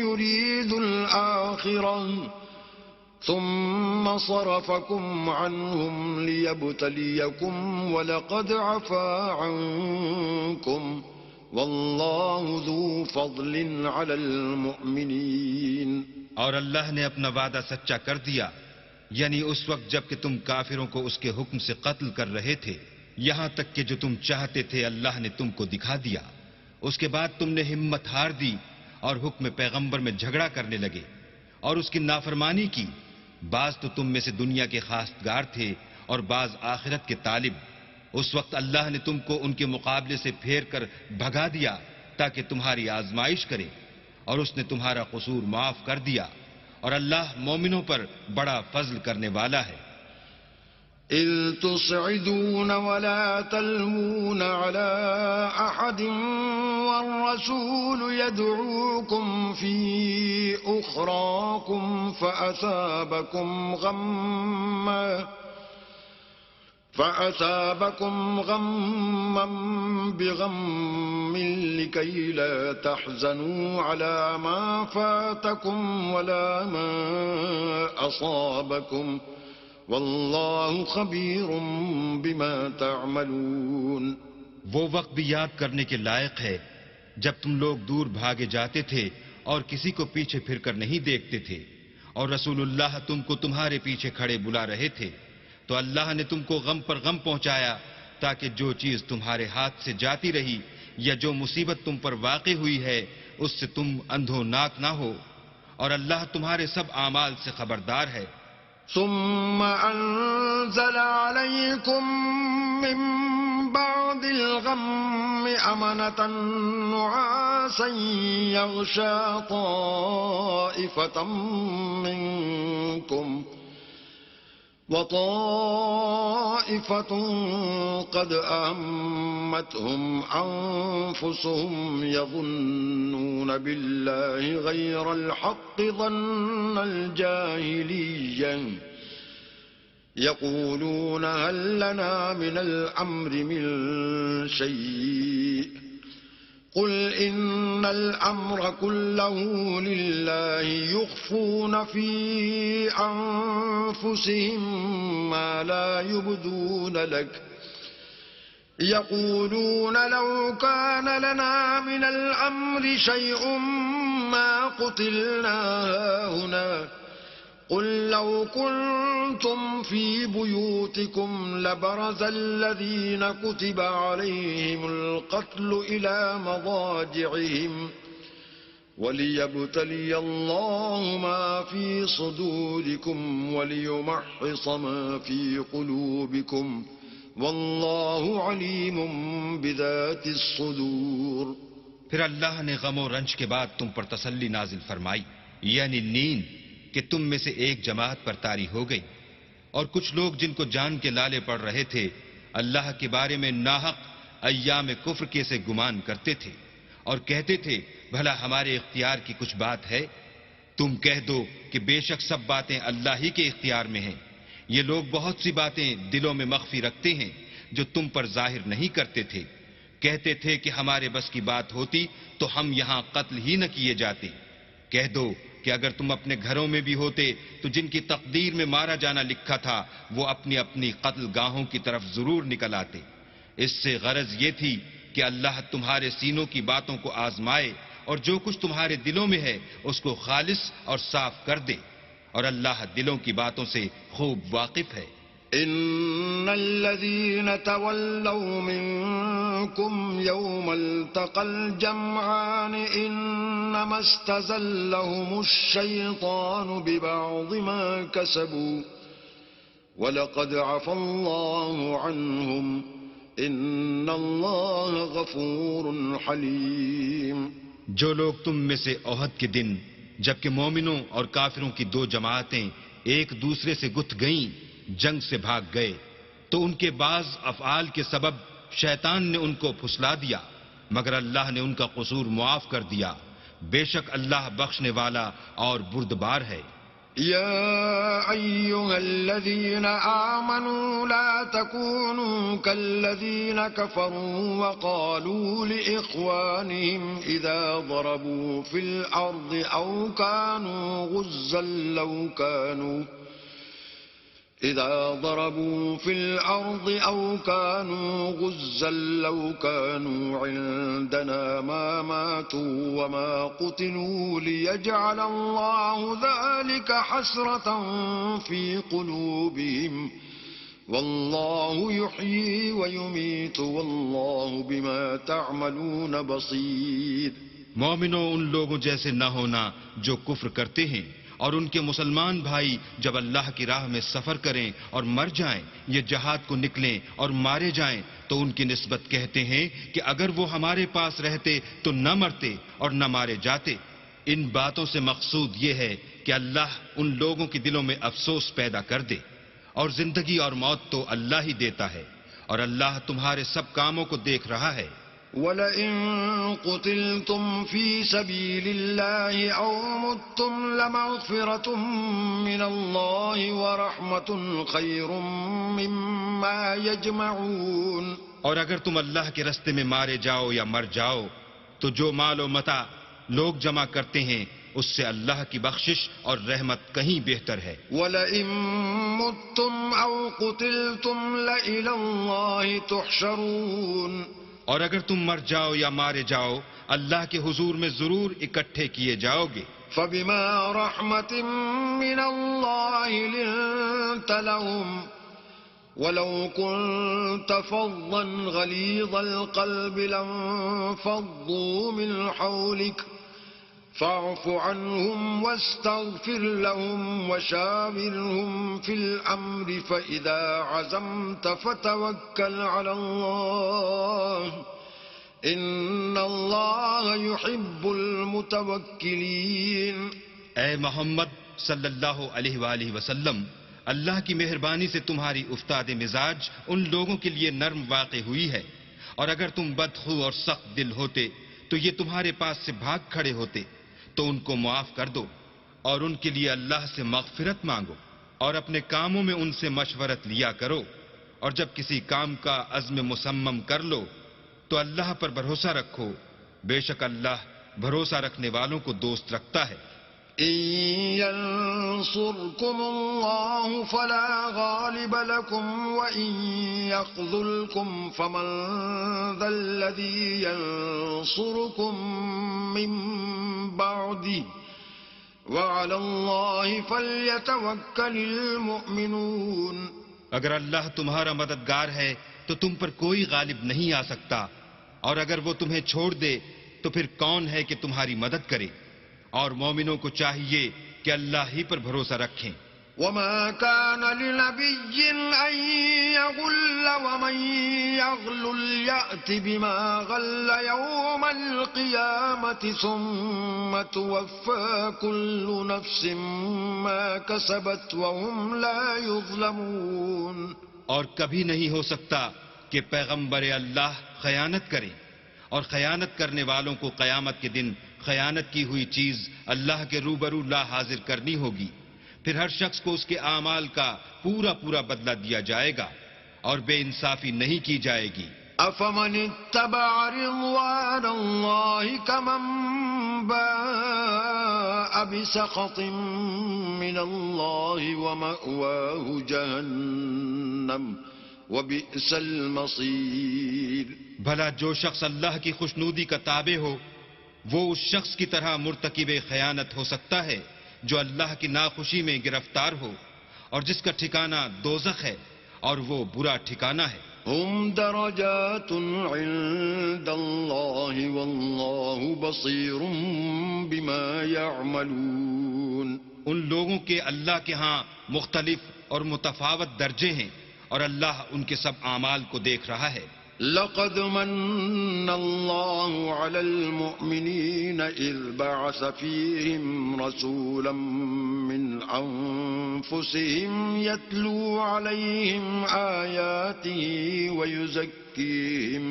يريد الآخرة ثم صرفكم عنهم ليبتليكم ولقد عفا عنكم والله ذو فضل على المؤمنين. اور اللہ نے اپنا وعدہ سچا کر دیا، یعنی اس وقت جب کہ تم کافروں کو اس کے حکم سے قتل کر رہے تھے، یہاں تک کہ جو تم چاہتے تھے اللہ نے تم کو دکھا دیا. اس کے بعد تم نے ہمت ہار دی اور حکم پیغمبر میں جھگڑا کرنے لگے اور اس کی نافرمانی کی. بعض تو تم میں سے دنیا کے خواستگار تھے اور بعض آخرت کے طالب. اس وقت اللہ نے تم کو ان کے مقابلے سے پھیر کر بھگا دیا تاکہ تمہاری آزمائش کرے، اور اس نے تمہارا قصور معاف کر دیا، اور اللہ مومنوں پر بڑا فضل کرنے والا ہے. اذ تصعدون ولا تلوون على احد والرسول يدعوكم في اخراكم فأثابكم غما بغم لكي لا تحزنوا على ما فاتكم ولا ما أصابكم والله خبير بما تعملون. وہ وقت بھی یاد کرنے کے لائق ہے جب تم لوگ دور بھاگے جاتے تھے اور کسی کو پیچھے پھر کر نہیں دیکھتے تھے، اور رسول اللہ تم کو تمہارے پیچھے کھڑے بلا رہے تھے، تو اللہ نے تم کو غم پر غم پہنچایا تاکہ جو چیز تمہارے ہاتھ سے جاتی رہی یا جو مصیبت تم پر واقع ہوئی ہے اس سے تم اندھوناک نہ ہو، اور اللہ تمہارے سب اعمال سے خبردار ہے. ثم انزل عليكم من بعد الغم امنة نعاسا يغشى طائفة منكم وطائفة قد أهمتهم أنفسهم يظنون بالله غير الحق ظن الجاهلية يقولون هل لنا من الأمر من شيء قل إن الأمر كله لله يخفون في أنفسهم ما لا يبدون لك يقولون لو كان لنا من الأمر شيء ما قتلنا هاهنا قل لو كنتم في بيوتكم لبرز الذين كتب عليهم القتل إلى مضاجعهم وليبتلي الله ما في صدوركم وليمحص ما في قلوبكم والله عليم بذات الصدور. پھر اللہ نے غم و رنج کے بعد تم پر تسلی نازل فرمائی، یعنی نیند، کہ تم میں سے ایک جماعت پر طاری ہو گئی، اور کچھ لوگ جن کو جان کے لالے پڑ رہے تھے اللہ کے بارے میں ناحق ایام کفر کے سے گمان کرتے تھے اور کہتے تھے بھلا ہمارے اختیار کی کچھ بات ہے. تم کہہ دو کہ بے شک سب باتیں اللہ ہی کے اختیار میں ہیں. یہ لوگ بہت سی باتیں دلوں میں مخفی رکھتے ہیں جو تم پر ظاہر نہیں کرتے تھے. کہتے تھے کہ ہمارے بس کی بات ہوتی تو ہم یہاں قتل ہی نہ کیے جاتے. کہہ دو کہ اگر تم اپنے گھروں میں بھی ہوتے تو جن کی تقدیر میں مارا جانا لکھا تھا وہ اپنی اپنی قتل گاہوں کی طرف ضرور نکل آتے. اس سے غرض یہ تھی کہ اللہ تمہارے سینوں کی باتوں کو آزمائے اور جو کچھ تمہارے دلوں میں ہے اس کو خالص اور صاف کر دے. اور اللہ دلوں کی باتوں سے خوب واقف ہے. إن الذين تولوا منكم يوم التقى الجمعان إنما استزلهم الشيطان ببعض ما كسبوا ولقد عفى الله عنهم إن الله غفور حليم. جو لوگ تم میں سے احد کے دن جبکہ مومنوں اور کافروں کی دو جماعتیں ایک دوسرے سے گتھ گئیں جنگ سے بھاگ گئے تو ان کے بعض افعال کے سبب شیطان نے ان کو پھسلا دیا مگر اللہ نے ان کا قصور معاف کر دیا. بے شک اللہ بخشنے والا اور بردبار ہے. يا أيها الذين آمنوا لا تكونوا كالذين كفروا وقالوا لإخوانهم إذا ضربوا في الأرض أو كانوا غزا لو كانوا عندنا ما ماتوا وما قتلوا ليجعل الله ذلك حسرة في قلوبهم والله يحيي ويميت والله بما تعملون بصير. مومنوں ان لوگوں جیسے نہ ہونا جو کفر کرتے ہیں اور ان کے مسلمان بھائی جب اللہ کی راہ میں سفر کریں اور مر جائیں یا جہاد کو نکلیں اور مارے جائیں تو ان کی نسبت کہتے ہیں کہ اگر وہ ہمارے پاس رہتے تو نہ مرتے اور نہ مارے جاتے. ان باتوں سے مقصود یہ ہے کہ اللہ ان لوگوں کے دلوں میں افسوس پیدا کر دے. اور زندگی اور موت تو اللہ ہی دیتا ہے اور اللہ تمہارے سب کاموں کو دیکھ رہا ہے. وَلَئِن قُتِلْتُمْ فِي سَبِيلِ اللَّهِ أَوْ مُتُّمْ لَمَغْفِرَةٌ مِّنَ اللَّهِ وَرَحْمَةٌ خَيْرٌ مِّمَّا يَجْمَعُونَ. اور اگر تم اللہ کے رستے میں مارے جاؤ یا مر جاؤ تو جو مال و متاع لوگ جمع کرتے ہیں اس سے اللہ کی بخشش اور رحمت کہیں بہتر ہے. وَلَئِن مُتُّمْ أَوْ قُتِلْتُمْ لَإِلَى اللَّهِ تُحْشَرُونَ. اور اگر تم مر جاؤ یا مارے جاؤ اللہ کے حضور میں ضرور اکٹھے کیے جاؤ گے. فَبِمَا رَحْمَةٍ مِّنَ اللَّهِ لِنتَ لَهُمْ وَلَوْ كُنتَ فَظًّا غَلِيظَ الْقَلْبِ لَانفَضُّوا مِنْ حَوْلِكَ فَاعْفُ عَنْهُمْ وَاسْتَغْفِرْ لَهُمْ وَشَاوِرْهُمْ فِي الْأَمْرِ فَإِذَا عَزَمْتَ فَتَوَكَّلْ عَلَى اللَّهِ إِنَّ اللَّهَ يُحِبُّ الْمُتَوَكِّلِينَ. اے محمد صلی اللہ علیہ وآلہ وسلم، اللہ کی مہربانی سے تمہاری افتاد مزاج ان لوگوں کے لیے نرم واقع ہوئی ہے، اور اگر تم بدخو اور سخت دل ہوتے تو یہ تمہارے پاس سے بھاگ کھڑے ہوتے. تو ان کو معاف کر دو اور ان کے لیے اللہ سے مغفرت مانگو اور اپنے کاموں میں ان سے مشورت لیا کرو. اور جب کسی کام کا عزم مصمم کر لو تو اللہ پر بھروسہ رکھو. بے شک اللہ بھروسہ رکھنے والوں کو دوست رکھتا ہے. إن ينصركم الله فلا غالب لكم وإن يخذلكم فمن ذا الذي ينصركم من بعده وعلى الله فليتوكل المؤمنون. اگر اللہ تمہارا مددگار ہے تو تم پر کوئی غالب نہیں آ سکتا، اور اگر وہ تمہیں چھوڑ دے تو پھر کون ہے کہ تمہاری مدد کرے. اور مومنوں کو چاہیے کہ اللہ ہی پر بھروسہ رکھیں. وما كان لنبي أن يغل ومن يغل يأت بما غل يوم القيامة ثم توفى كل نفس ما كسبت وهم لا يظلمون. اور کبھی نہیں ہو سکتا کہ پیغمبر اللہ خیانت کرے، اور خیانت کرنے والوں کو قیامت کے دن خیانت کی ہوئی چیز اللہ کے روبرو لا حاضر کرنی ہوگی. پھر ہر شخص کو اس کے اعمال کا پورا بدلہ دیا جائے گا، اور بے انصافی نہیں کی جائے گی۔ أفمن اتبع رضوان الله كمن باء بسخط من الله ومأواه جهنم وبئس المصير۔ بھلا جو شخص اللہ کی خوشنودی کا تابع ہو وہ اس شخص کی طرح مرتکب خیانت ہو سکتا ہے جو اللہ کی ناخوشی میں گرفتار ہو اور جس کا ٹھکانہ دوزخ ہے اور وہ برا ٹھکانہ ہے۔ هم درجات عند الله والله بصير بما يعملون۔ ان لوگوں کے اللہ کے ہاں مختلف اور متفاوت درجے ہیں اور اللہ ان کے سب اعمال کو دیکھ رہا ہے۔ لقد من الله على المؤمنين إذ بعث فيهم رسولا من أنفسهم يتلو عليهم آياته ويزكيهم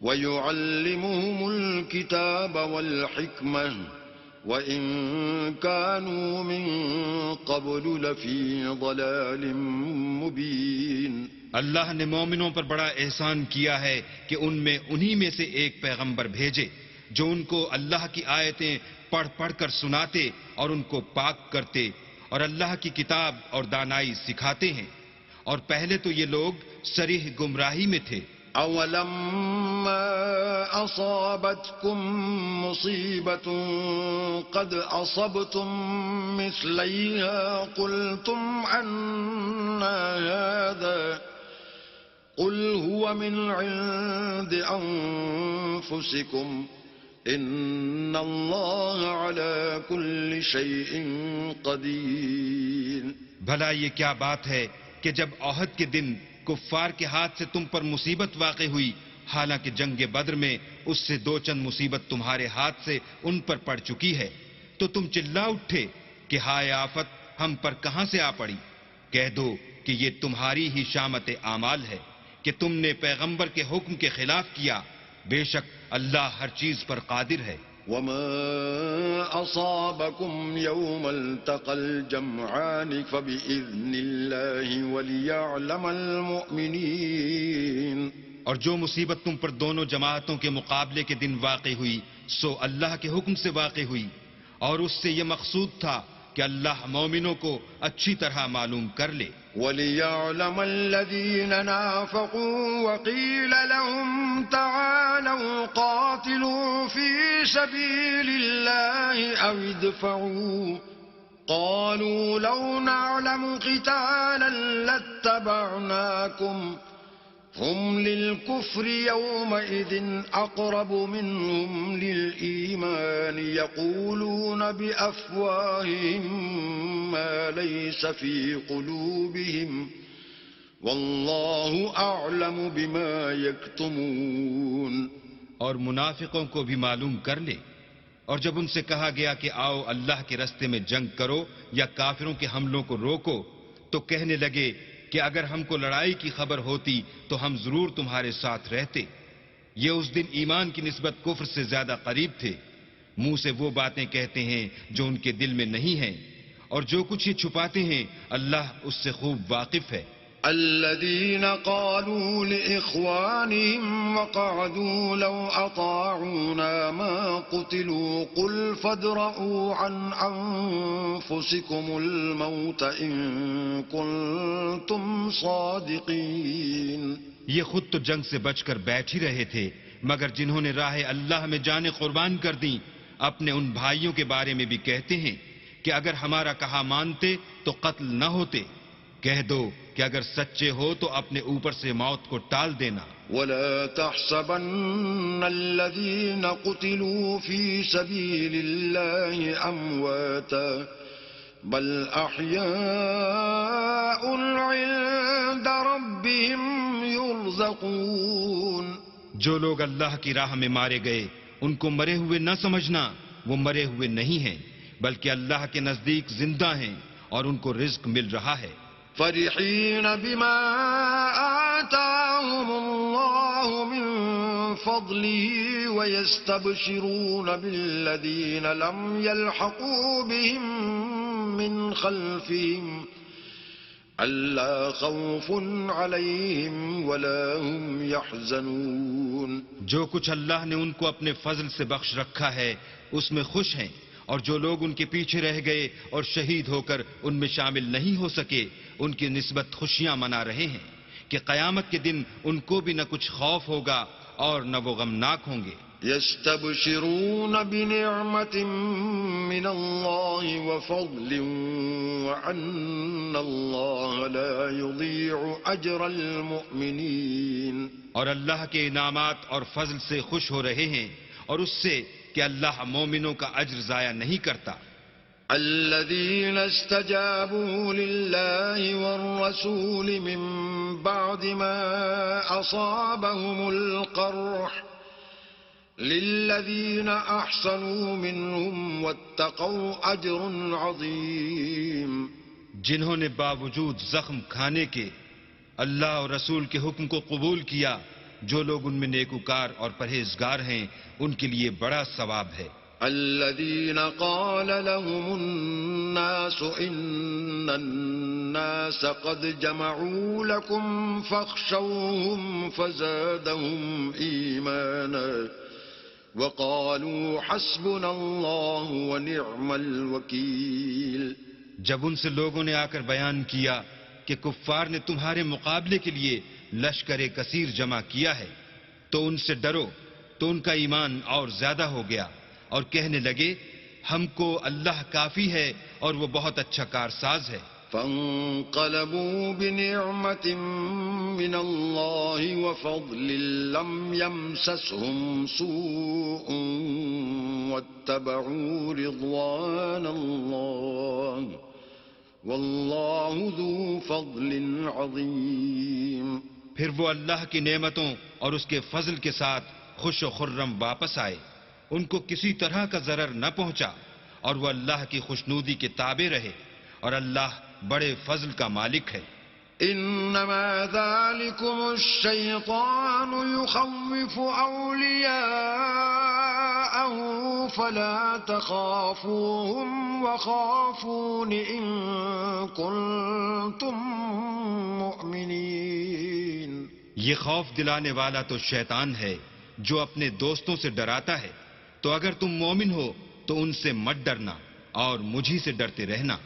ويعلمهم الكتاب والحكمة وإن كانوا من قبل لفي ضلال مبين۔ اللہ نے مومنوں پر بڑا احسان کیا ہے کہ ان میں انہی میں سے ایک پیغمبر بھیجے جو ان کو اللہ کی آیتیں پڑھ پڑھ کر سناتے اور ان کو پاک کرتے اور اللہ کی کتاب اور دانائی سکھاتے ہیں، اور پہلے تو یہ لوگ صریح گمراہی میں تھے۔ أولما أصابتكم مصيبة قد أصبتم مثليها قلتم أنى هذا قل هو من عند أنفسكم إن الله على كل شيء قدير۔ بھلا یہ کیا بات ہے کہ جب احد کے دن کفار کے ہاتھ سے تم پر مصیبت واقع ہوئی، حالانکہ جنگ بدر میں اس سے دو چند مصیبت تمہارے ہاتھ سے ان پر پڑ چکی ہے، تو تم چلا اٹھے کہ ہائے آفت ہم پر کہاں سے آ پڑی؟ کہہ دو کہ یہ تمہاری ہی شامت اعمال ہے کہ تم نے پیغمبر کے حکم کے خلاف کیا، بے شک اللہ ہر چیز پر قادر ہے۔ وما أصابكم يوم التقى الجمعان فبإذن الله وليعلم المؤمنين۔ اور جو مصیبت تم پر دونوں جماعتوں کے مقابلے کے دن واقع ہوئی سو اللہ کے حکم سے واقع ہوئی، اور اس سے یہ مقصود تھا کہ اللہ مومنوں کو اچھی طرح معلوم کر لے۔ وَلِيَعْلَمَ الَّذِينَ نَافَقُوا وَقِيلَ لَهُمْ تَعَالَوْا قَاتِلُوا فِي سَبِيلِ اللَّهِ أَوِ ادْفَعُوا قَالُوا لَوْ نَعْلَمُ قِتَالًا لَاتَّبَعْنَاكُمْ هم للكفر يومئذ أقرب منهم للإيمان يقولون بأفواههم ما ليس في قلوبهم والله أعلم بما يكتمون۔ اور منافقوں کو بھی معلوم کر لے، اور جب ان سے کہا گیا کہ آؤ اللہ کے رستے میں جنگ کرو یا کافروں کے حملوں کو روکو تو کہنے لگے کہ اگر ہم کو لڑائی کی خبر ہوتی تو ہم ضرور تمہارے ساتھ رہتے۔ یہ اس دن ایمان کی نسبت کفر سے زیادہ قریب تھے، منہ سے وہ باتیں کہتے ہیں جو ان کے دل میں نہیں ہیں، اور جو کچھ یہ چھپاتے ہیں اللہ اس سے خوب واقف ہے۔ الذين قالوا لإخوانهم وقعدوا لو أطاعونا ما قتلوا قل فادرءوا عن أنفسكم الموت إن كنتم صادقين۔ یہ خود تو جنگ سے بچ کر بیٹھ ہی رہے تھے، مگر جنہوں نے راہ اللہ میں جانیں قربان کر دیں اپنے ان بھائیوں کے بارے میں بھی کہتے ہیں کہ اگر ہمارا کہا مانتے تو قتل نہ ہوتے۔ کہہ دو کہ اگر سچے ہو تو اپنے اوپر سے موت کو ٹال دینا۔ ولا تحسبن الذين قتلوا في سبيل الله أمواتا بل أحياء عند ربهم يرزقون۔ جو لوگ اللہ کی راہ میں مارے گئے ان کو مرے ہوئے نہ سمجھنا، وہ مرے ہوئے نہیں ہیں بلکہ اللہ کے نزدیک زندہ ہیں اور ان کو رزق مل رہا ہے۔ فرحين بما آتاهم الله من فضله ويستبشرون بالذين لم يلحقوا بهم من خلفهم ألا خوف عليهم ولا هم يحزنون. جو کچھ اللہ نے ان کو اپنے فضل سے بخش رکھا ہے اس میں خوش ہیں، اور جو لوگ ان کے پیچھے رہ گئے اور شہید ہو کر ان میں شامل نہیں ہو سکے ان کی نسبت خوشیاں منا رہے ہیں کہ قیامت کے دن ان کو بھی نہ کچھ خوف ہوگا اور نہ وہ غمناک ہوں گے. يستبشرون بنعمة من الله وفضل وأن الله لا يضيع أجر المؤمنين. اور اللہ کے انعامات اور فضل سے خوش ہو رہے ہیں اور اس سے کہ اللہ مومنوں کا اجر ضائع نہیں کرتا. الذين استجابوا لله والرسول من بعد ما أصابهم القرح للذين أحسنوا منهم واتقوا أجر عظيم. جنہوں نے باوجود زخم کھانے کے اللہ اور رسول کے حکم کو قبول کیا، جو لوگ ان میں نیکوکار اور پرہیزگار ہیں ان کے لیے بڑا ثواب ہے. الذين قال لهم الناس إن الناس قد جمعوا لكم فاخشوهم فزادهم إيمانا وقالوا حسبنا الله ونعم الوكيل. جب ان سے لوگوں نے آ کر بیان کیا کہ کفار نے تمہارے مقابلے کے لیے لشکر کثیر جمع کیا ہے تو ان سے ڈرو، تو ان کا ایمان اور زیادہ ہو گیا اور کہنے لگے ہم کو اللہ کافی ہے اور وہ بہت اچھا کارساز ہے. فانقلبوا بنعمة من الله وفضل لم يمسسهم سوء واتبعوا رضوان الله والله ذو فضل عظيم. پھر وہ اللہ کی نعمتوں اور اس کے فضل کے ساتھ خوش و خرم واپس آئے، ان کو کسی طرح کا ضرر نہ پہنچا اور وہ اللہ کی خوشنودی کے تابع رہے، اور اللہ بڑے فضل کا مالک ہے. انما ذلكم الشيطان يخوف اولياءه فلا تخافوهم وخافون ان كنتم مؤمنين. یہ خوف دلانے والا تو شیطان ہے جو اپنے دوستوں سے ڈراتا ہے، تو اگر تم مومن ہو تو ان سے مت ڈرنا اور مجھی سے ڈرتے رہنا.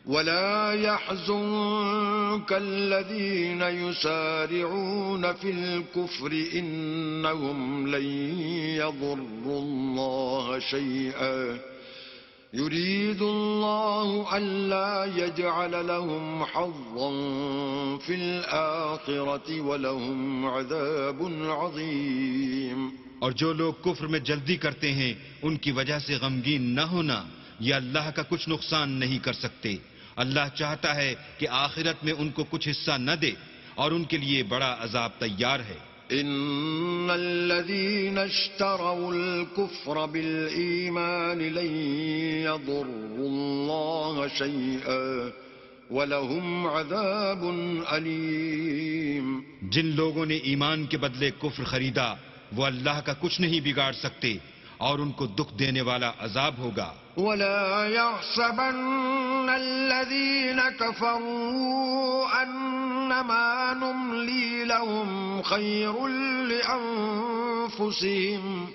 ولا يحزنك الذين يسارعون في الكفر إنهم لن يضروا الله شيئا يريد الله ألا يجعل لهم حظا في الآخرة ولهم عذاب عظيم. اور جو لوگ کفر میں جلدی کرتے ہیں ان کی وجہ سے غمگین نہ ہونا، یہ اللہ کا کچھ نقصان نہیں کر سکتے. اللہ چاہتا ہے کہ آخرت میں ان کو کچھ حصہ نہ دے اور ان کے لیے بڑا عذاب تیار ہے. ان الذين اشتروا الكفر بالإيمان لن يضروا الله شيئا ولهم عذاب أليم. جن لوگوں نے ایمان کے بدلے کفر خریدا وہ اللہ کا کچھ نہیں بگاڑ سکتے اور ان کو دکھ دینے والا عذاب ہوگا. ولا يحسبن الذين كفروا أنما نملي لهم خير لأنفسهم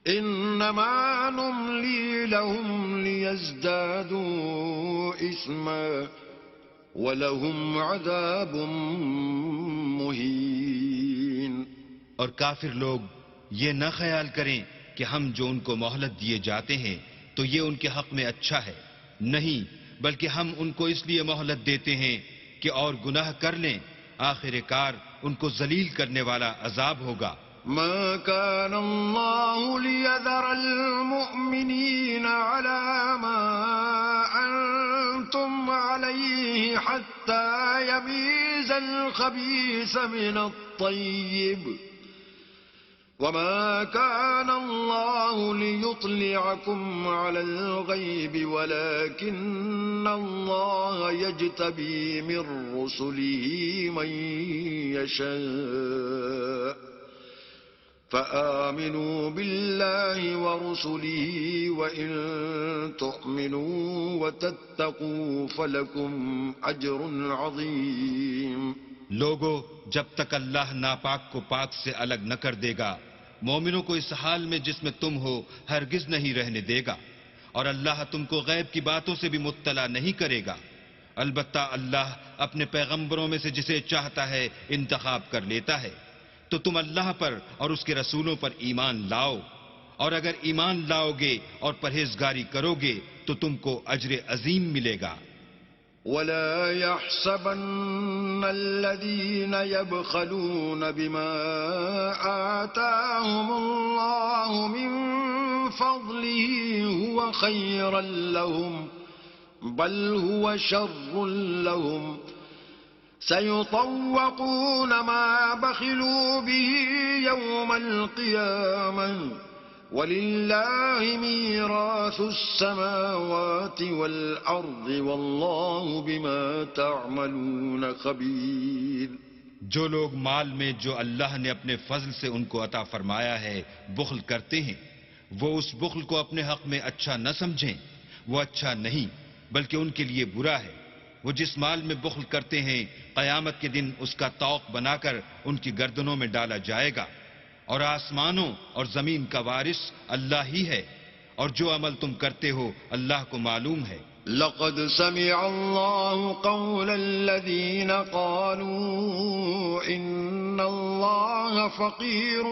إنما نملي لهم ليزدادوا إثما ولهم عذاب مهين. اور کافر لوگ یہ نہ خیال کریں کہ ہم جو ان کو مہلت دیے جاتے ہیں تو یہ ان کے حق میں اچھا ہے، نہیں بلکہ ہم ان کو اس لیے مہلت دیتے ہیں کہ اور گناہ کر لیں، آخر کار ان کو ذلیل کرنے والا عذاب ہوگا. ما كان الله ليذر المؤمنين على ما أنتم عليه حتى يميز الخبيث من الطيب وما كان الله ليطلعكم على الغيب ولكن الله يجتبي من رسله من يشاء فآمنوا بالله ورسله وإن تؤمنوا وتتقوا فلكم أجر عظيم. لوگو، جب تک اللہ ناپاک کو پاک سے الگ نہ کر دے گا، مومنوں کو اس حال میں جس میں تم ہو ہرگز نہیں رہنے دے گا، اور اللہ تم کو غیب کی باتوں سے بھی مطلع نہیں کرے گا. البتہ اللہ اپنے پیغمبروں میں سے جسے چاہتا ہے انتخاب کر لیتا ہے. تو تم اللہ پر اور اس کے رسولوں پر ایمان لاؤ، اور اگر ایمان لاؤ گے اور پرہیزگاری کرو گے تو تم کو اجر عظیم ملے گا. ولا يحسبن الذين يبخلون بما آتاهم الله من فضله هو خيرا لهم بل هو شر لهم سيطوقون ما بخلوا به يوم القيامة وَلِلَّهِ مِيرَاثُ السَّمَاوَاتِ وَالْأَرْضِ وَاللَّهُ بِمَا تَعْمَلُونَ خَبِيرٌ. جو لوگ مال میں جو اللہ نے اپنے فضل سے ان کو عطا فرمایا ہے بخل کرتے ہیں، وہ اس بخل کو اپنے حق میں اچھا نہ سمجھیں. وہ اچھا نہیں بلکہ ان کے لیے برا ہے. وہ جس مال میں بخل کرتے ہیں قیامت کے دن اس کا طوق بنا کر ان کی گردنوں میں ڈالا جائے گا. اور آسمانوں اور زمین کا وارث اللہ ہی ہے، اور جو عمل تم کرتے ہو اللہ کو معلوم ہے. لقد سمع الله قول الذين قالوا إن الله فقير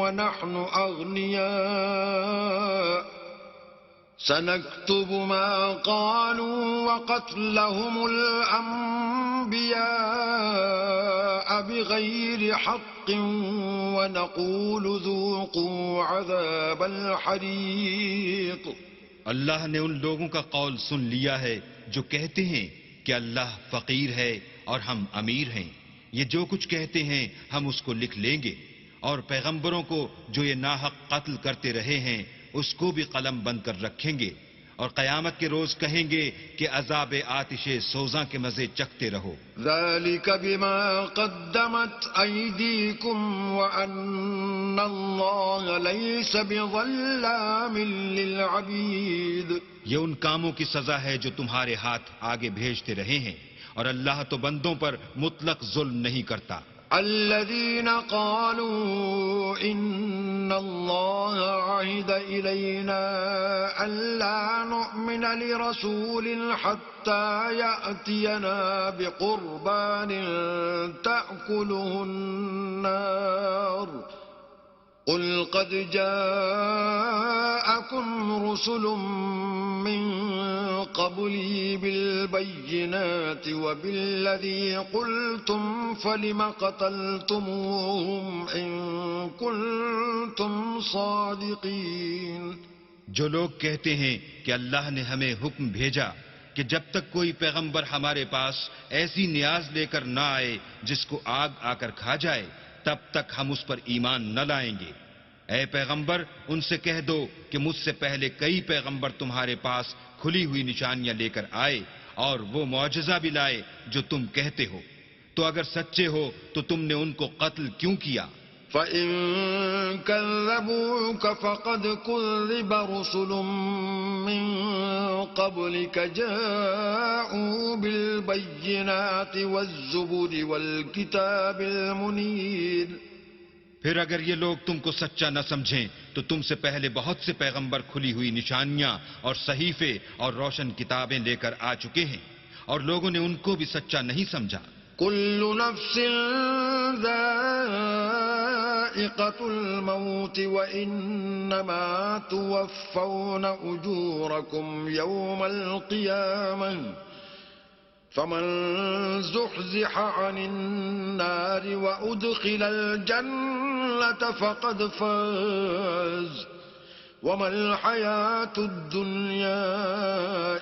ونحن أغنياء سنكتب ما قالوا وقتلهم الأنبياء بغير حق ونقول ذوقوا عذاب الحريق. اللہ نے ان لوگوں کا قول سن لیا ہے جو کہتے ہیں کہ اللہ فقیر ہے اور ہم امیر ہیں. یہ جو کچھ کہتے ہیں ہم اس کو لکھ لیں گے، اور پیغمبروں کو جو یہ ناحق قتل کرتے رہے ہیں اس کو بھی قلم بند کر رکھیں گے، اور قیامت کے روز کہیں گے کہ عذاب آتش سوزاں کے مزے چکھتے رہو. ذلك بما قدمت أيديكم وأن الله ليس بظلام للعبيد. یہ ان کاموں کی سزا ہے جو تمہارے ہاتھ آگے بھیجتے رہے ہیں، اور اللہ تو بندوں پر مطلق ظلم نہیں کرتا. الذين قالوا إن الله عهد إلينا ألا نؤمن لرسول حتى يأتينا بقربان تأكله النار قل قد جاءكم رسل من قبلي بالبينات وبالذي قلتم فلم قتلتموهم إن كنتم صادقين. جو لوگ کہتے ہیں کہ اللہ نے ہمیں حکم بھیجا کہ جب تک کوئی پیغمبر ہمارے پاس ایسی نیاز لے کر نہ آئے جس کو آگ آ کر کھا جائے تب تک ہم اس پر ایمان نہ لائیں گے. اے پیغمبر ان سے کہہ دو کہ مجھ سے پہلے کئی پیغمبر تمہارے پاس کھلی ہوئی نشانیاں لے کر آئے اور وہ معجزہ بھی لائے جو تم کہتے ہو. تو اگر سچے ہو تو تم نے ان کو قتل کیوں کیا؟ فَإِن كَذَّبُوكَ فَقَدْ كُذِّبَ رُسُلٌ مِّن قَبْلِكَ جَاءُوا بِالْبَيِّنَاتِ وَالزُّبُرِ وَالْكِتَابِ الْمُنِيرِ. پھر اگر یہ لوگ تم کو سچا نہ سمجھیں تو تم سے پہلے بہت سے پیغمبر کھلی ہوئی نشانیاں اور صحیفے اور روشن کتابیں لے کر آ چکے ہیں، اور لوگوں نے ان کو بھی سچا نہیں سمجھا. كل نفس ذائقة الموت وإنما توفون أجوركم يوم القيامة فمن زحزح عن النار وأدخل الجنة فقد فاز وما الحياة الدنيا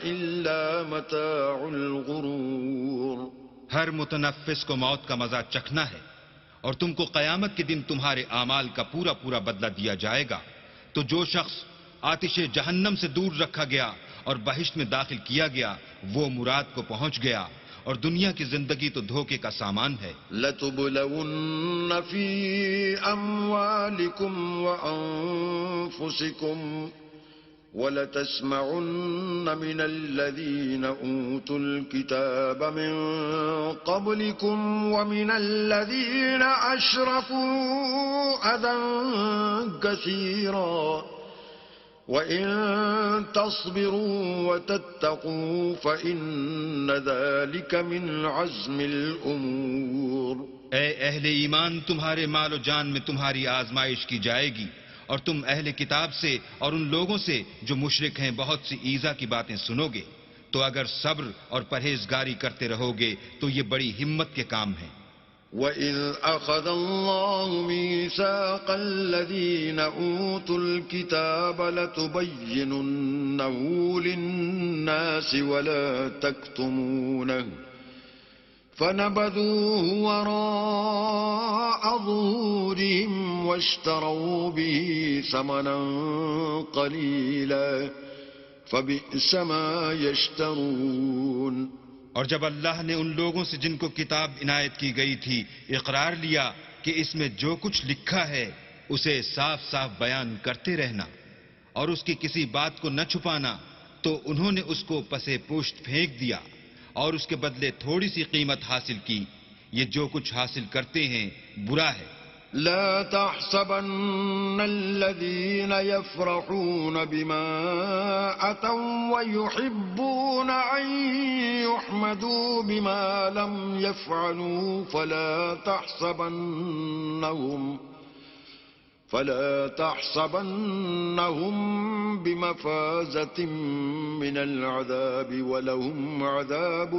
إلا متاع الغرور. ہر متنفس کو موت کا مزہ چکھنا ہے، اور تم کو قیامت کے دن تمہارے اعمال کا پورا پورا بدلہ دیا جائے گا. تو جو شخص آتش جہنم سے دور رکھا گیا اور بہشت میں داخل کیا گیا وہ مراد کو پہنچ گیا، اور دنیا کی زندگی تو دھوکے کا سامان ہے. لَتُبْلَوُنَّ فِي أَمْوَالِكُمْ وَأَنفُسِكُمْ وَلَتَسْمَعُنَّ مِنَ الَّذِينَ أُوتُوا الْكِتَابَ مِنْ قَبْلِكُمْ وَمِنَ الَّذِينَ أَشْرَكُوا أَذًى كَثِيرًا وَإِن تَصْبِرُوا وَتَتَّقُوا فَإِنَّ ذَلِكَ مِنْ عَزْمِ الْأُمُورِ. اے اہل ایمان، تمہارے مال و جان میں تمہاری آزمائش کی جائے گی، اور تم اہل کتاب سے اور ان لوگوں سے جو مشرک ہیں بہت سی ایذا کی باتیں سنو گے، تو اگر صبر اور پرہیزگاری کرتے رہو گے تو یہ بڑی ہمت کے کام ہیں. وَإِذْ أَخَذَ اللَّهُ مِيثَاقَ الَّذِينَ أُوتُوا الْكِتَابَ لَتُبَيِّنُنَّهُ لِلنَّاسِ وَلَا تَكْتُمُونَهُ فَنَبَذُوهُ وَرَاءَ ظُهُورِهِمْ وَاشْتَرَوْا بِهِ ثَمَنًا قَلِيلًا فَبِئْسَ مَا يَشْتَرُونَ. اور جب اللہ نے ان لوگوں سے جن کو کتاب عنایت کی گئی تھی اقرار لیا کہ اس میں جو کچھ لکھا ہے اسے صاف صاف بیان کرتے رہنا اور اس کی کسی بات کو نہ چھپانا، تو انہوں نے اس کو پسے پوشت پھینک دیا اور اس کے بدلے تھوڑی سی قیمت حاصل کی. یہ جو کچھ حاصل کرتے ہیں برا ہے. لا تحسبن الذين يفرحون بما أتوا ويحبون أن يحمدوا بما لم يفعلوا فلا تحسبنهم بمفازة من العذاب ولهم عذاب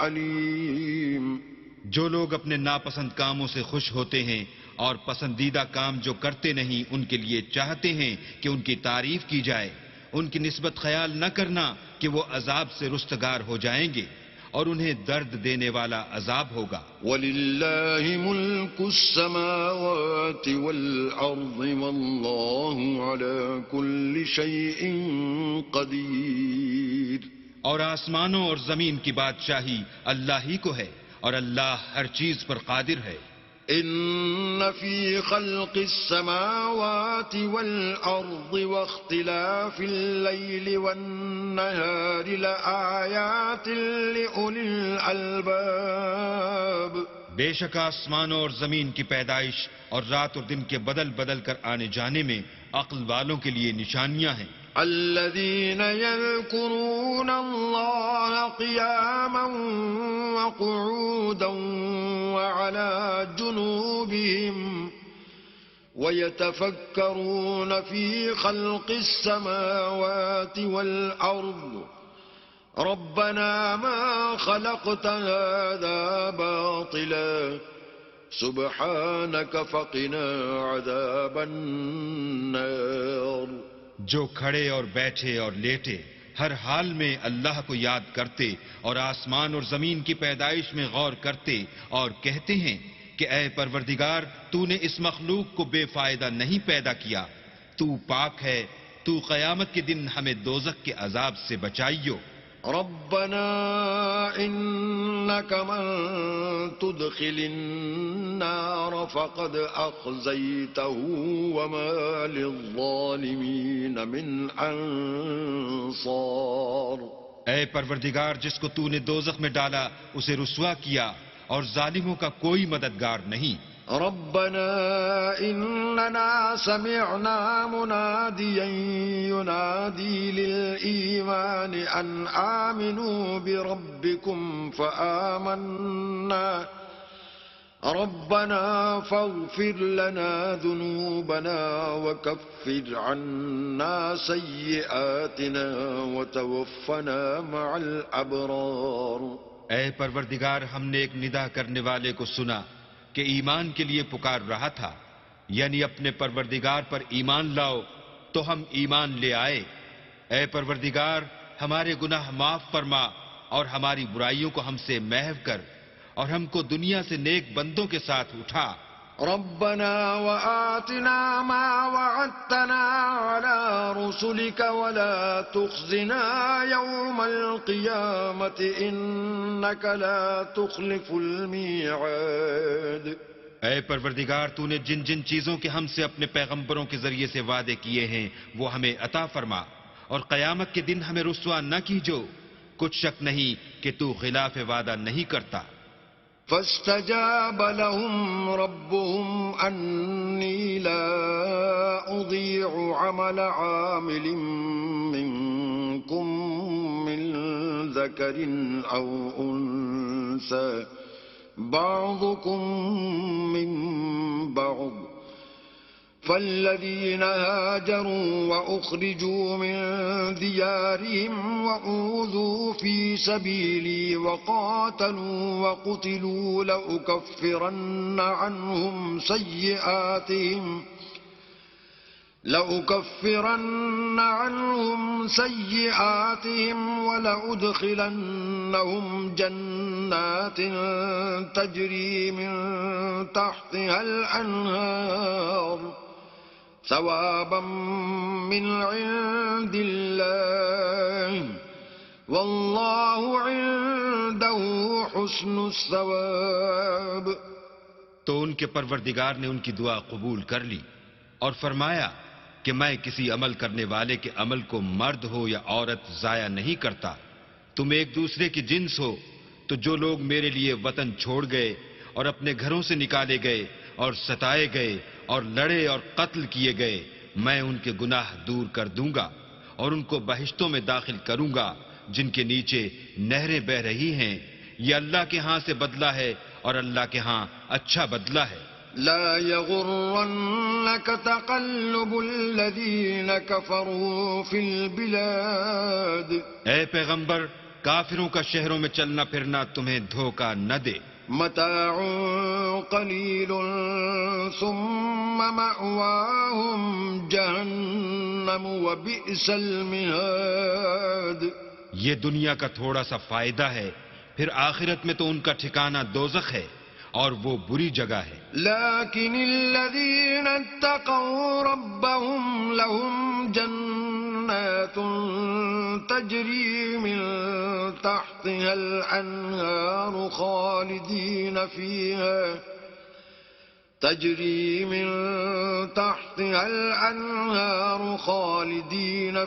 أليم. جو لوگ اپنے ناپسند کاموں سے خوش ہوتے ہیں اور پسندیدہ کام جو کرتے نہیں ان کے لیے چاہتے ہیں کہ ان کی تعریف کی جائے، ان کی نسبت خیال نہ کرنا کہ وہ عذاب سے رستگار ہو جائیں گے اور انہیں درد دینے والا عذاب ہوگا. وَلِلَّهِ مُلْكُ السَّمَاوَاتِ وَالْأَرْضِ وَاللَّهُ عَلَى كُلِّ شَيْءٍ قَدِيرٌ. اور آسمانوں اور زمین کی بادشاہی اللہ ہی کو ہے اور اللہ ہر چیز پر قادر ہے. إن في خلق السماوات والأرض واختلاف الليل والنهار لآيات لأولي الألباب. بے شک آسمانوں اور زمین کی پیدائش اور رات اور دن کے بدل بدل کر آنے جانے میں عقل والوں کے لیے نشانیاں ہیں. الذين يذكرون الله قياما وقعودا وعلى جنوبهم ويتفكرون في خلق السماوات والأرض ربنا ما خلقت هذا باطلا سبحانك فقنا عذاب النار. جو کھڑے اور بیٹھے اور لیٹے ہر حال میں اللہ کو یاد کرتے اور آسمان اور زمین کی پیدائش میں غور کرتے اور کہتے ہیں کہ اے پروردگار، تو نے اس مخلوق کو بے فائدہ نہیں پیدا کیا، تو پاک ہے، تو قیامت کے دن ہمیں دوزخ کے عذاب سے بچائیو. ربنا إنك من تدخل النار فقد أخزيته وما للظالمين من أنصار. اے پروردگار، جس کو تو نے دوزخ میں ڈالا اسے رسوا کیا اور ظالموں کا کوئی مددگار نہیں. ربنا إننا سمعنا مناديا ينادي للإيمان أن آمنوا بربكم فآمنا ربنا فاغفر لنا ذنوبنا وكفر عنا سيئاتنا وتوفنا مع الأبرار. اے پروردگار، ہم نے ایک ندا کرنے والے کو سنا کہ ایمان کے لیے پکار رہا تھا، یعنی اپنے پروردگار پر ایمان لاؤ، تو ہم ایمان لے آئے. اے پروردگار، ہمارے گناہ معاف فرما اور ہماری برائیوں کو ہم سے محو کر اور ہم کو دنیا سے نیک بندوں کے ساتھ اٹھا ربنا وآتنا ما وعدتنا على رسلك ولا تخزنا يوم القيامة إنك لا تخلف الميعاد. اے پروردگار، تو نے جن جن چیزوں کے ہم سے اپنے پیغمبروں کے ذریعے سے وعدے کیے ہیں وہ ہمیں عطا فرما، اور قیامت کے دن ہمیں رسوا نہ کیجو، کچھ شک نہیں کہ تو خلاف وعدہ نہیں کرتا. فاستجاب لهم ربهم أني لا أضيع عمل عامل منكم من ذكر أو أنثى بعضكم من بعض، فالذين هاجروا وأخرجوا من ديارهم وأوذوا في سبيلي وقاتلوا وقتلوا لأكفرن عنهم سيئاتهم ولأدخلنهم جنات تجري من تحتها الأنهار ثوابا من عند الله والله عنده حسن الثواب. تو ان کے پروردگار نے ان کی دعا قبول کر لی اور فرمایا کہ میں کسی عمل کرنے والے کے عمل کو مرد ہو یا عورت ضائع نہیں کرتا. تم ایک دوسرے کی جنس ہو، تو جو لوگ میرے لیے وطن چھوڑ گئے اور اپنے گھروں سے نکالے گئے اور ستائے گئے اور لڑے اور قتل کیے گئے، میں ان کے گناہ دور کر دوں گا اور ان کو بہشتوں میں داخل کروں گا جن کے نیچے نہریں بہہ رہی ہیں. یہ اللہ کے ہاں سے بدلہ ہے اور اللہ کے ہاں اچھا بدلہ ہے. لا يغرنك تقلب الذين كفروا في البلاد. اے پیغمبر، کافروں کا شہروں میں چلنا پھرنا تمہیں دھوکہ نہ دے. متاع قلیل ثم مأواهم جہنم وبئس المہاد. یہ دنیا کا تھوڑا سا فائدہ ہے، پھر آخرت میں تو ان کا ٹھکانہ دوزخ ہے اور وہ بری جگہ ہے. لیکن الذین اتقوا ربهم لهم جنات تجری من تحتها الانہار خالدین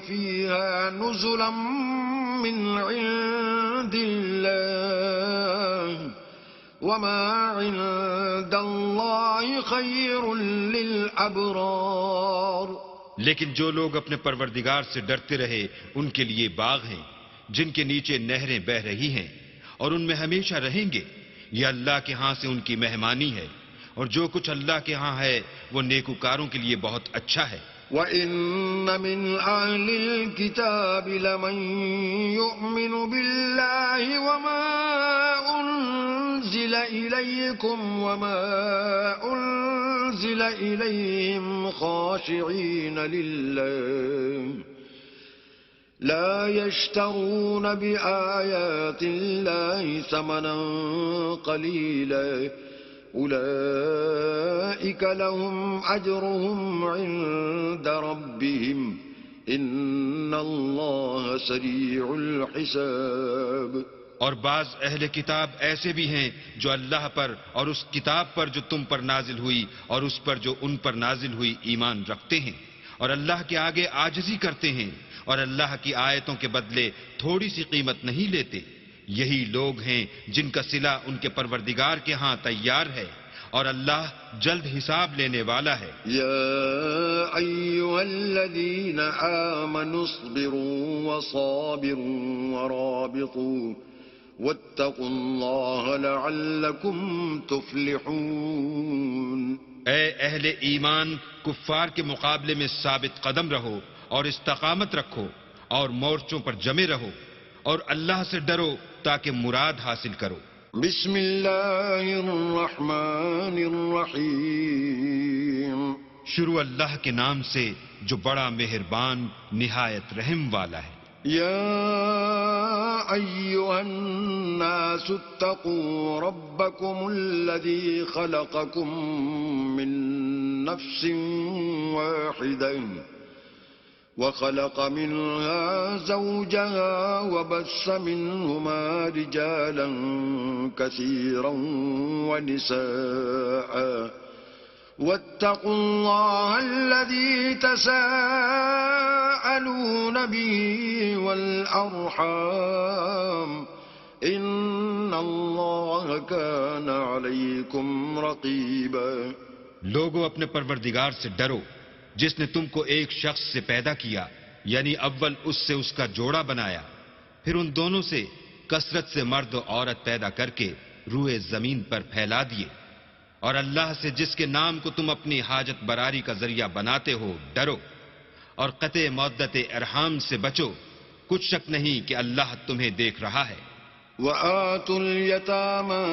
فیها نزلا من عند اللہ وما عند اللہ خیر للابرار. لیکن جو لوگ اپنے پروردگار سے ڈرتے رہے ان کے لیے باغ ہیں جن کے نیچے نہریں بہہ رہی ہیں اور ان میں ہمیشہ رہیں گے. یہ اللہ کے ہاں سے ان کی مہمانی ہے، اور جو کچھ اللہ کے ہاں ہے وہ نیکوکاروں کے لیے بہت اچھا ہے. وَإِنَّ مِنْ أَهْلِ الْكِتَابِ لَمَنْ يُؤْمِنُ بِاللَّهِ وَمَا أُنْزِلَ إِلَيْكُمْ وَمَا أُنْزِلَ إِلَيْهِمْ خَاشِعِينَ لِلَّهِ لا يشترون بآيات الله ثمنا قليلا أولئك لهم أجرهم عند ربهم إن الله سريع الحساب. اور بعض اہل کتاب ایسے بھی ہیں جو اللہ پر اور اس کتاب پر جو تم پر نازل ہوئی اور اس پر جو ان پر نازل ہوئی ایمان رکھتے ہیں اور اللہ کے آگے عاجزی کرتے ہیں اور اللہ کی آیتوں کے بدلے تھوڑی سی قیمت نہیں لیتے. یہی لوگ ہیں جن کا صلہ ان کے پروردگار کے ہاں تیار ہے اور اللہ جلد حساب لینے والا ہے. یا ایھا الذین آمنوا اصبروا وصابروا ورابطوا واتقوا اللہ لعلکم تفلحون. اے اہل ایمان، کفار کے مقابلے میں ثابت قدم رہو اور استقامت رکھو اور مورچوں پر جمے رہو اور اللہ سے ڈرو تاکہ مراد حاصل کرو. بسم اللہ الرحمن الرحیم. شروع اللہ کے نام سے جو بڑا مہربان نہایت رحم والا ہے. يا أيها الناس اتقوا ربكم الذي خلقكم من نفس واحدة وخلق منها زوجها وبث منهما رجالا كثيرا ونساء واتقوا الله الذي تساءلون به والأرحام إن الله كان عليكم رقيبا. لوگو اپنے پروردگار سے ڈرو جس نے تم کو ایک شخص سے پیدا کیا، یعنی اول اس سے اس کا جوڑا بنایا، پھر ان دونوں سے کثرت سے مرد و عورت پیدا کر کے روئے زمین پر پھیلا دیے. اور اللہ سے جس کے نام کو تم اپنی حاجت براری کا ذریعہ بناتے ہو ڈرو، اور قطع مودت ارحام سے بچو، کچھ شک نہیں کہ اللہ تمہیں دیکھ رہا ہے. وآتوا اليتامى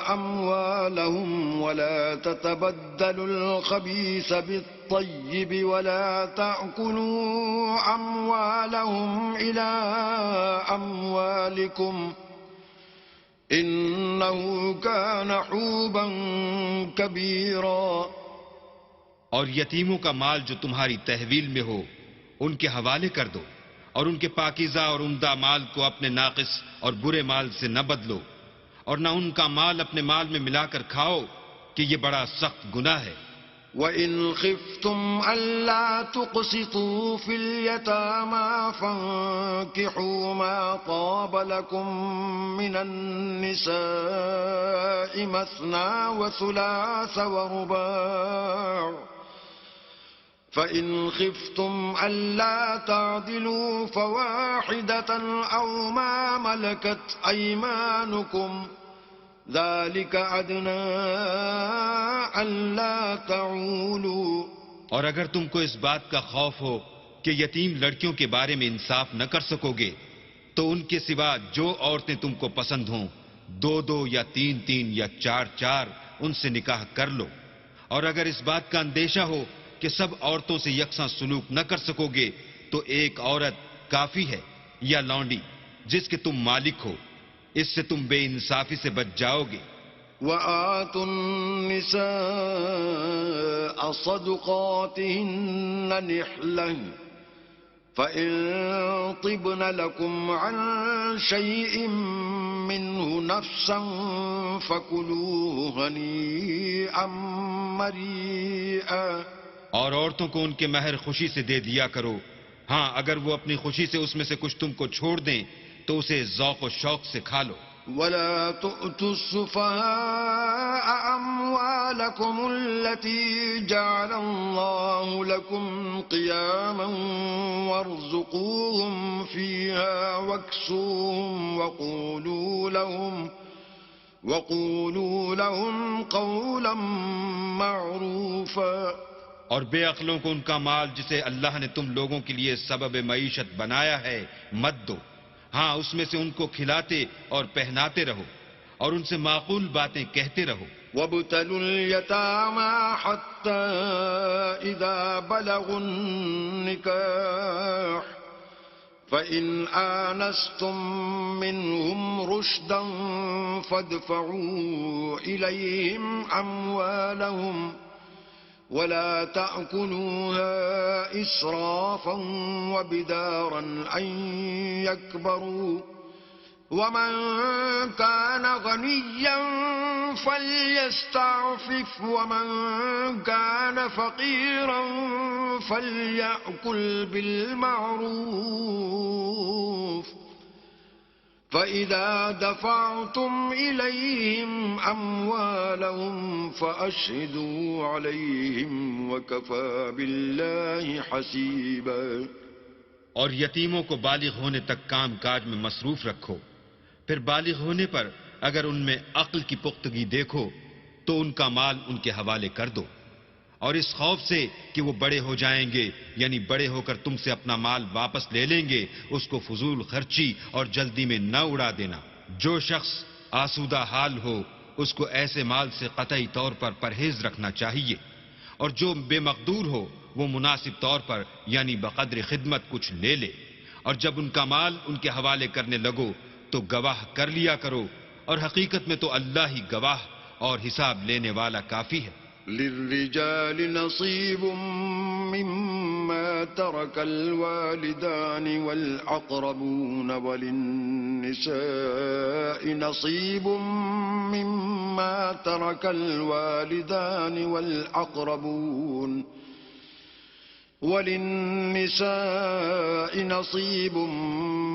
أموالهم ولا تتبدلوا الخبيث بالطيب ولا تأكلوا أموالهم إلى أموالكم إنه كان حوبا كبيرا. اور یتیموں کا مال جو تمہاری تحویل میں ہو ان کے حوالے کر دو، اور ان کے پاکیزہ اور عمدہ مال کو اپنے ناقص اور برے مال سے نہ بدلو، اور نہ ان کا مال اپنے مال میں ملا کر کھاؤ کہ یہ بڑا سخت گناہ ہے. وَإِنْ خِفْتُمْ أَلَّا تُقْسِطُوا فِي الْيَتَامَى فَانكِحُوا مَا طَابَ لَكُم مِّنَ النِّسَاءِ مَثْنَىٰ وَثُلَاثَ وَرُبَاعَ فَإِنْ خِفْتُمْ أَلَّا تَعْدِلُوا فَوَاحِدَةً أَوْ مَا مَلَكَتْ أَيْمَانُكُمْ ذَلِكَ أَدْنَىٰ أَلَّا تَعُولُوا. اور اگر تم کو اس بات کا خوف ہو کہ یتیم لڑکیوں کے بارے میں انصاف نہ کر سکو گے تو ان کے سوا جو عورتیں تم کو پسند ہوں، 2 یا 3 یا 4 ان سے نکاح کر لو. اور اگر اس بات کا اندیشہ ہو کہ سب عورتوں سے یکساں سلوک نہ کر سکو گے تو ایک عورت کافی ہے یا لونڈی جس کے تم مالک ہو، اس سے تم بے انصافی سے بچ جاؤ گے. وَآتُوا النِّسَاءَ صَدُقَاتِهِنَّ نِحْلَةً فَإِن طِبْنَ لَكُمْ عَن شَيْءٍ مِّنْهُ نَفْسًا فَكُلُوهُ هَنِيئًا مَّرِيئًا. اور عورتوں کو ان کے مہر خوشی سے دے دیا کرو. ہاں اگر وہ اپنی خوشی سے اس میں سے کچھ تم کو چھوڑ دیں تو اسے ذوق و شوق سے کھا لو. وَلَا تُؤْتُوا السُّفَهَاءَ أَمْوَالَكُمُ الَّتِي جَعَلَ اللَّهُ لَكُمْ قِيَامًا وَارْزُقُوهُمْ فِيهَا وَاكْسُوهُمْ وَقُولُوا لَهُمْ قَوْلًا مَّعْرُوفًا. اور بے عقلوں کو ان کا مال جسے اللہ نے تم لوگوں کے لیے سبب معیشت بنایا ہے مت دو. ہاں اس میں سے ان کو کھلاتے اور پہناتے رہو اور ان سے معقول باتیں کہتے رہو. وَابْتَلُوا الْيَتَامَى حَتَّى إِذَا بَلَغُوا النِّكَاحَ فَإِنْ آنَسْتُم مِّنْهُمْ رُشْدًا فَادْفَعُوا إِلَيْهِمْ أَمْوَالَهُمْ وَلَا تَأْكُلُوهَا إِسْرَافًا وَبِدَارًا أَن يَكْبَرُوا وَمَن كَانَ غَنِيًّا فَلْيَسْتَعْفِفْ وَمَن كَانَ فَقِيرًا فَلْيَأْكُلْ بِالْمَعْرُوفِ فَإِذَا دَفَعْتُمْ إِلَيْهِمْ أَمْوَالَهُمْ فَأَشْهِدُوا عَلَيْهِمْ وَكَفَى بِاللَّهِ حَسِيبًا. اور یتیموں کو بالغ ہونے تک کام کاج میں مصروف رکھو، پھر بالغ ہونے پر اگر ان میں عقل کی پختگی دیکھو تو ان کا مال ان کے حوالے کر دو، اور اس خوف سے کہ وہ بڑے ہو جائیں گے یعنی بڑے ہو کر تم سے اپنا مال واپس لے لیں گے اس کو فضول خرچی اور جلدی میں نہ اڑا دینا. جو شخص آسودہ حال ہو اس کو ایسے مال سے قطعی طور پر پرہیز رکھنا چاہیے، اور جو بے مقدور ہو وہ مناسب طور پر یعنی بقدر خدمت کچھ لے لے، اور جب ان کا مال ان کے حوالے کرنے لگو تو گواہ کر لیا کرو، اور حقیقت میں تو اللہ ہی گواہ اور حساب لینے والا کافی ہے۔ للرجال نصيب مما ترك الوالدان والأقربون وللنساء نصيب مما ترك الوالدان والأقربون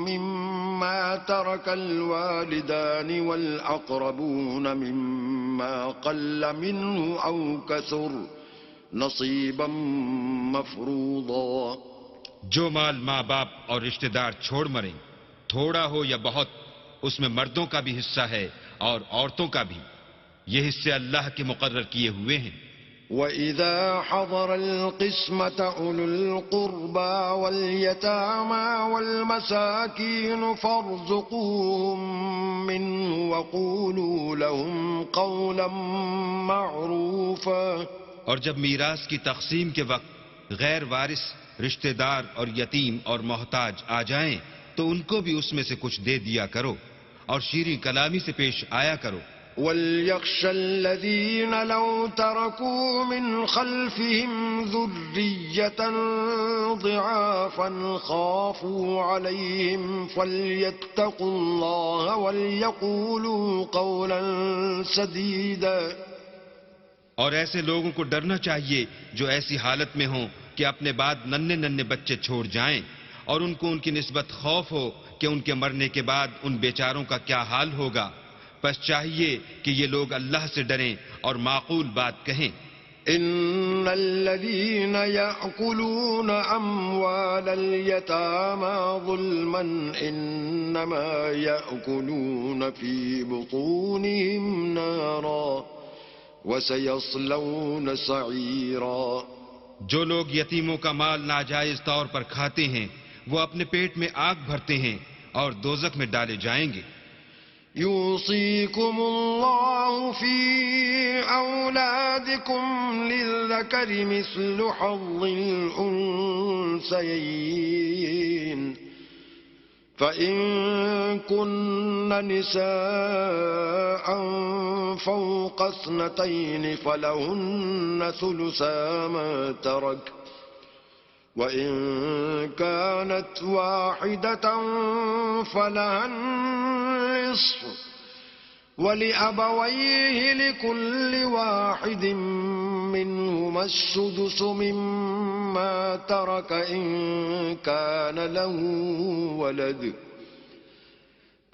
مما ترك الوالدان والأقربون مما قل منه أو كثر نصيبا مفروضا۔ جو مال ماں باپ اور رشتہ دار چھوڑ مریں، تھوڑا ہو یا بہت، اس میں مردوں کا بھی حصہ ہے اور عورتوں کا بھی، یہ حصے اللہ کے مقرر کیے ہوئے ہیں۔ وَإِذَا حَضَرَ الْقِسْمَةَ أُولُو الْقُرْبَى وَالْيَتَامَى وَالْمَسَاكِينُ فَارْزُقُوهُم مِّنْهُ وَقُولُوا لَهُمْ قَوْلًا مَّعْرُوفًا۔ اور جب میراث کی تقسیم کے وقت غیر وارث رشتہ دار اور یتیم اور محتاج آ جائیں تو ان کو بھی اس میں سے کچھ دے دیا کرو اور شیریں کلامی سے پیش آیا کرو۔ وَلْيَخْشَ الَّذِينَ لَوْ تَرَكُوا مِنْ خَلْفِهِمْ ذُرِّيَّةً ضِعَافًا خَافُوا عَلَيْهِمْ فَلْيَتَّقُوا اللَّهَ وَلْيَقُولُوا قَوْلًا سَدِيدًا۔ اور ایسے لوگوں کو ڈرنا چاہیے جو ایسی حالت میں ہوں کہ اپنے بعد ننھے بچے چھوڑ جائیں اور ان کو ان کی نسبت خوف ہو کہ ان کے مرنے کے بعد ان بیچاروں کا کیا حال ہوگا، پس چاہیے کہ یہ لوگ اللہ سے ڈریں اور معقول بات کہیں۔ ان الذين يأكلون اموال اليتامى ظلما انما يأكلون في بطونهم نارا وسيصلون سعيرا۔ جو لوگ یتیموں کا مال ناجائز طور پر کھاتے ہیں وہ اپنے پیٹ میں آگ بھرتے ہیں اور دوزخ میں ڈالے جائیں گے۔ يوصيكم الله في أولادكم للذكر مثل حظ الأنثيين فإن كن نساء فوق 2 فلهن ثلثا ما ترك وإن كانت واحدة فلها النصف ولأبويه لكل واحد منهما السدس مما ترك إن كان له ولد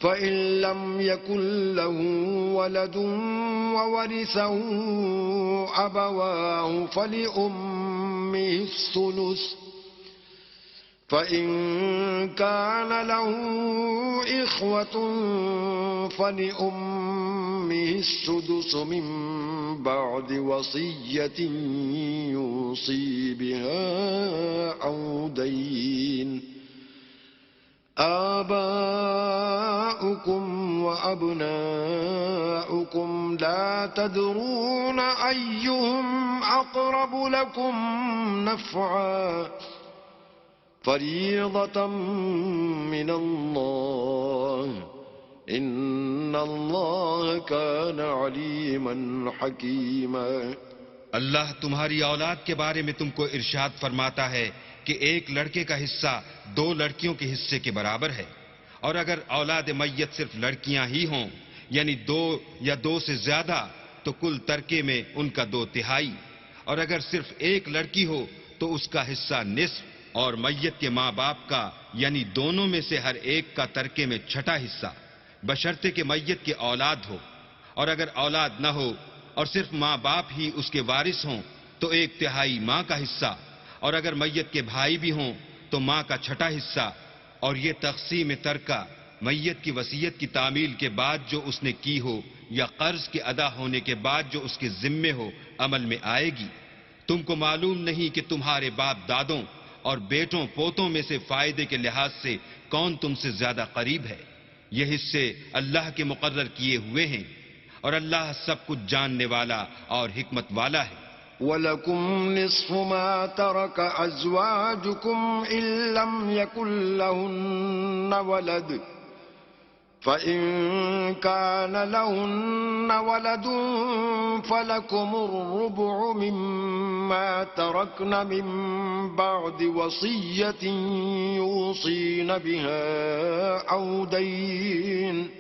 فإن لم يكن له ولد وورثه أبواه فلأمه الثلث فإن كان له إخوة فلأمه السدس من بعد وصية يوصي بها أو دين۔ آباؤكم وأبناؤكم لا تدرون أيهم أقرب لكم نفعا فريضة من الله إن الله كان عليما حكيما۔ اللہ تمہاری اولاد کے بارے میں تم کو ارشاد فرماتا ہے کہ ایک لڑکے کا حصہ 2 لڑکیوں کے حصے کے برابر ہے، اور اگر اولاد میت صرف لڑکیاں ہی ہوں یعنی 2 یا 2 سے زیادہ تو کل ترکے میں ان کا 2/3، اور اگر صرف ایک لڑکی ہو تو اس کا حصہ نصف، اور میت کے ماں باپ کا یعنی دونوں میں سے ہر ایک کا ترکے میں 6واں حصہ، بشرطے کہ میت کے اولاد ہو، اور اگر اولاد نہ ہو اور صرف ماں باپ ہی اس کے وارث ہوں تو 1/3 ماں کا حصہ، اور اگر میت کے بھائی بھی ہوں تو ماں کا 6واں حصہ۔ اور یہ تقسیم ترکہ میت کی وصیت کی تعمیل کے بعد جو اس نے کی ہو یا قرض کے ادا ہونے کے بعد جو اس کے ذمے ہو عمل میں آئے گی۔ تم کو معلوم نہیں کہ تمہارے باپ دادوں اور بیٹوں پوتوں میں سے فائدے کے لحاظ سے کون تم سے زیادہ قریب ہے، یہ حصے اللہ کے مقرر کیے ہوئے ہیں، اور اللہ سب کچھ جاننے والا اور حکمت والا ہے۔ ولكم نصف ما ترك أزواجكم إن لم يكن لهن ولد فإن كان لهن ولد فلكم الربع مما تركن من بعد وصية يوصين بها أو دين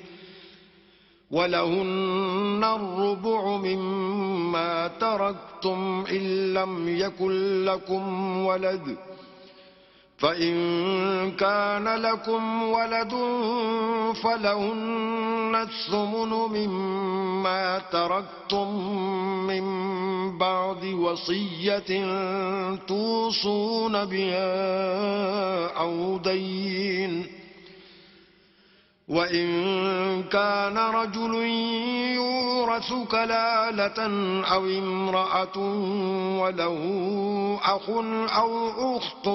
ولهن الربع مما تركتم إن لم يكن لكم ولد فإن كان لكم ولد فلهن الثمن مما تركتم من بعد وصية توصون بها أو دين وإن كان رجل يورث كلالة أو امرأة وله أخ أو أخت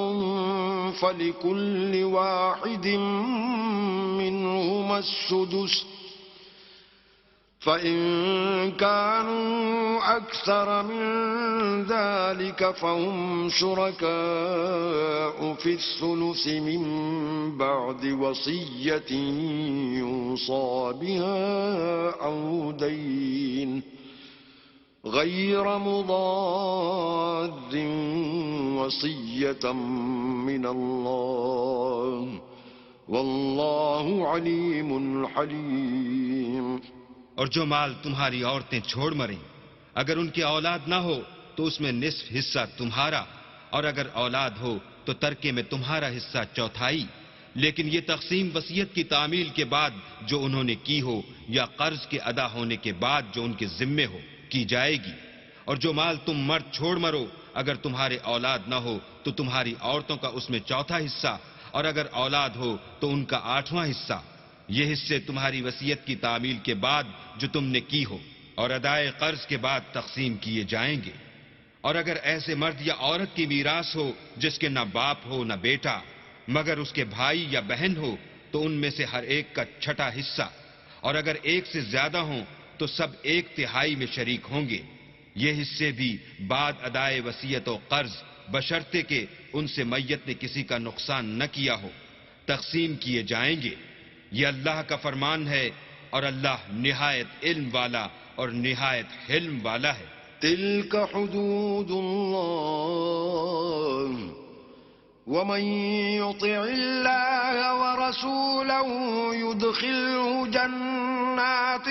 فلكل واحد منهما السدس فإن كانوا أكثر من ذلك فهم شركاء في الثلث من بعد وصية يوصى بها أو دين غير مضار وصية من الله والله عليم حليم. اور جو مال تمہاری عورتیں چھوڑ مریں اگر ان کی اولاد نہ ہو تو اس میں نصف حصہ تمہارا اور اگر اولاد ہو تو ترکے میں تمہارا حصہ چوتھائی لیکن یہ تقسیم وصیت کی تعمیل کے بعد جو انہوں نے کی ہو یا قرض کے ادا ہونے کے بعد جو ان کے ذمے ہو کی جائے گی. اور جو مال تم مرد چھوڑ مرو اگر تمہارے اولاد نہ ہو تو تمہاری عورتوں کا اس میں چوتھا حصہ اور اگر اولاد ہو تو ان کا 8واں حصہ. یہ حصے تمہاری وصیت کی تعمیل کے بعد جو تم نے کی ہو اور ادائے قرض کے بعد تقسیم کیے جائیں گے. اور اگر ایسے مرد یا عورت کی میراث ہو جس کے نہ باپ ہو نہ بیٹا مگر اس کے بھائی یا بہن ہو تو ان میں سے ہر ایک کا چھٹا حصہ اور اگر ایک سے زیادہ ہوں تو سب 1/3 میں شریک ہوں گے. یہ حصے بھی بعد ادائے وصیت و قرض بشرطے کہ ان سے میت نے کسی کا نقصان نہ کیا ہو تقسیم کیے جائیں گے. یہ اللہ کا فرمان ہے اور اللہ نہایت علم والا اور نہایت حلم والا ہے. تلك حدود الله ومن يطع الله ورسوله يدخله جنات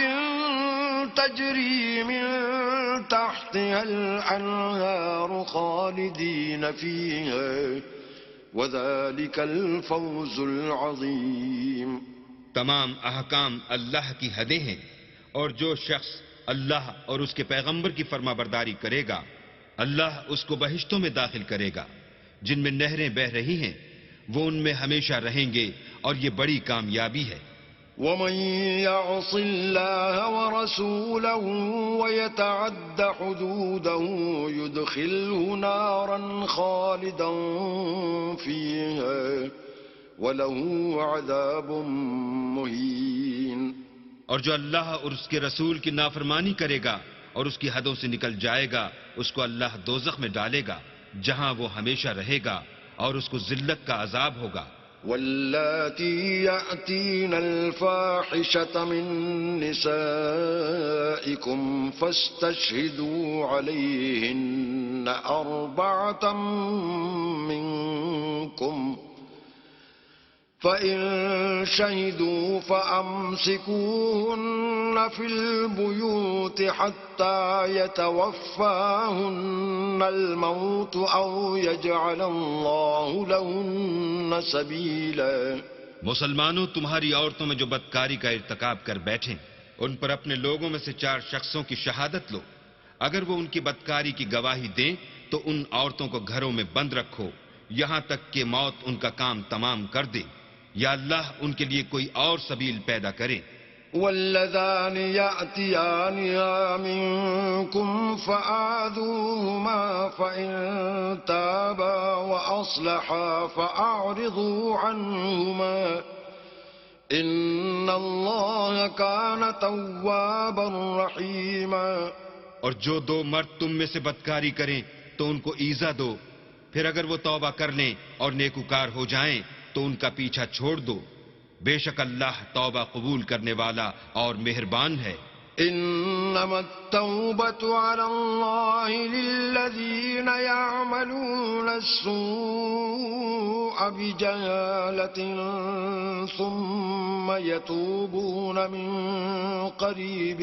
تجري من تحتها الأنهار خالدين فيها وذلك الفوز العظيم. تمام احکام اللہ کی حدیں ہیں اور جو شخص اللہ اور اس کے پیغمبر کی فرما برداری کرے گا اللہ اس کو بہشتوں میں داخل کرے گا جن میں نہریں بہہ رہی ہیں وہ ان میں ہمیشہ رہیں گے اور یہ بڑی کامیابی ہے. ومن يعص الله ورسوله ويتعد حدوده يدخله نارا خالدا فيها وله عذاب مهين. اور جو اللہ اور اس کے رسول کی نافرمانی کرے گا اور اس کی حدوں سے نکل جائے گا اس کو اللہ دوزخ میں ڈالے گا جہاں وہ ہمیشہ رہے گا اور اس کو ذلت کا عذاب ہوگا. واللاتي يأتين الفاحشة من نسائكم فاستشهدوا عليهن 4 منكم فإن شهدوا فأمسكوهن في البيوت حتى يتوفاهن الموت أو يجعل الله لهن سبيلا. مسلمانوں تمہاری عورتوں میں جو بدکاری کا ارتکاب کر بیٹھیں ان پر اپنے لوگوں میں سے 4 شخصوں کی شہادت لو. اگر وہ ان کی بدکاری کی گواہی دیں تو ان عورتوں کو گھروں میں بند رکھو یہاں تک کہ موت ان کا کام تمام کر دے یا اللہ ان کے لیے کوئی اور سبیل پیدا کرے. واللذان يأتيانها منكم فآذوهما فإن تابا وأصلحا فأعرضوا عنهما إن الله كان توابا رحيما. اور جو دو مرد تم میں سے بدکاری کریں تو ان کو ایذا دو، پھر اگر وہ توبہ کر لیں اور نیکوکار ہو جائیں تو ان کا پیچھا چھوڑ دو، بے شک اللہ توبہ قبول کرنے والا اور مہربان ہے۔ إنما التوبة على الله للذين يعملون السوء بجهالة ثم يتوبون من قريب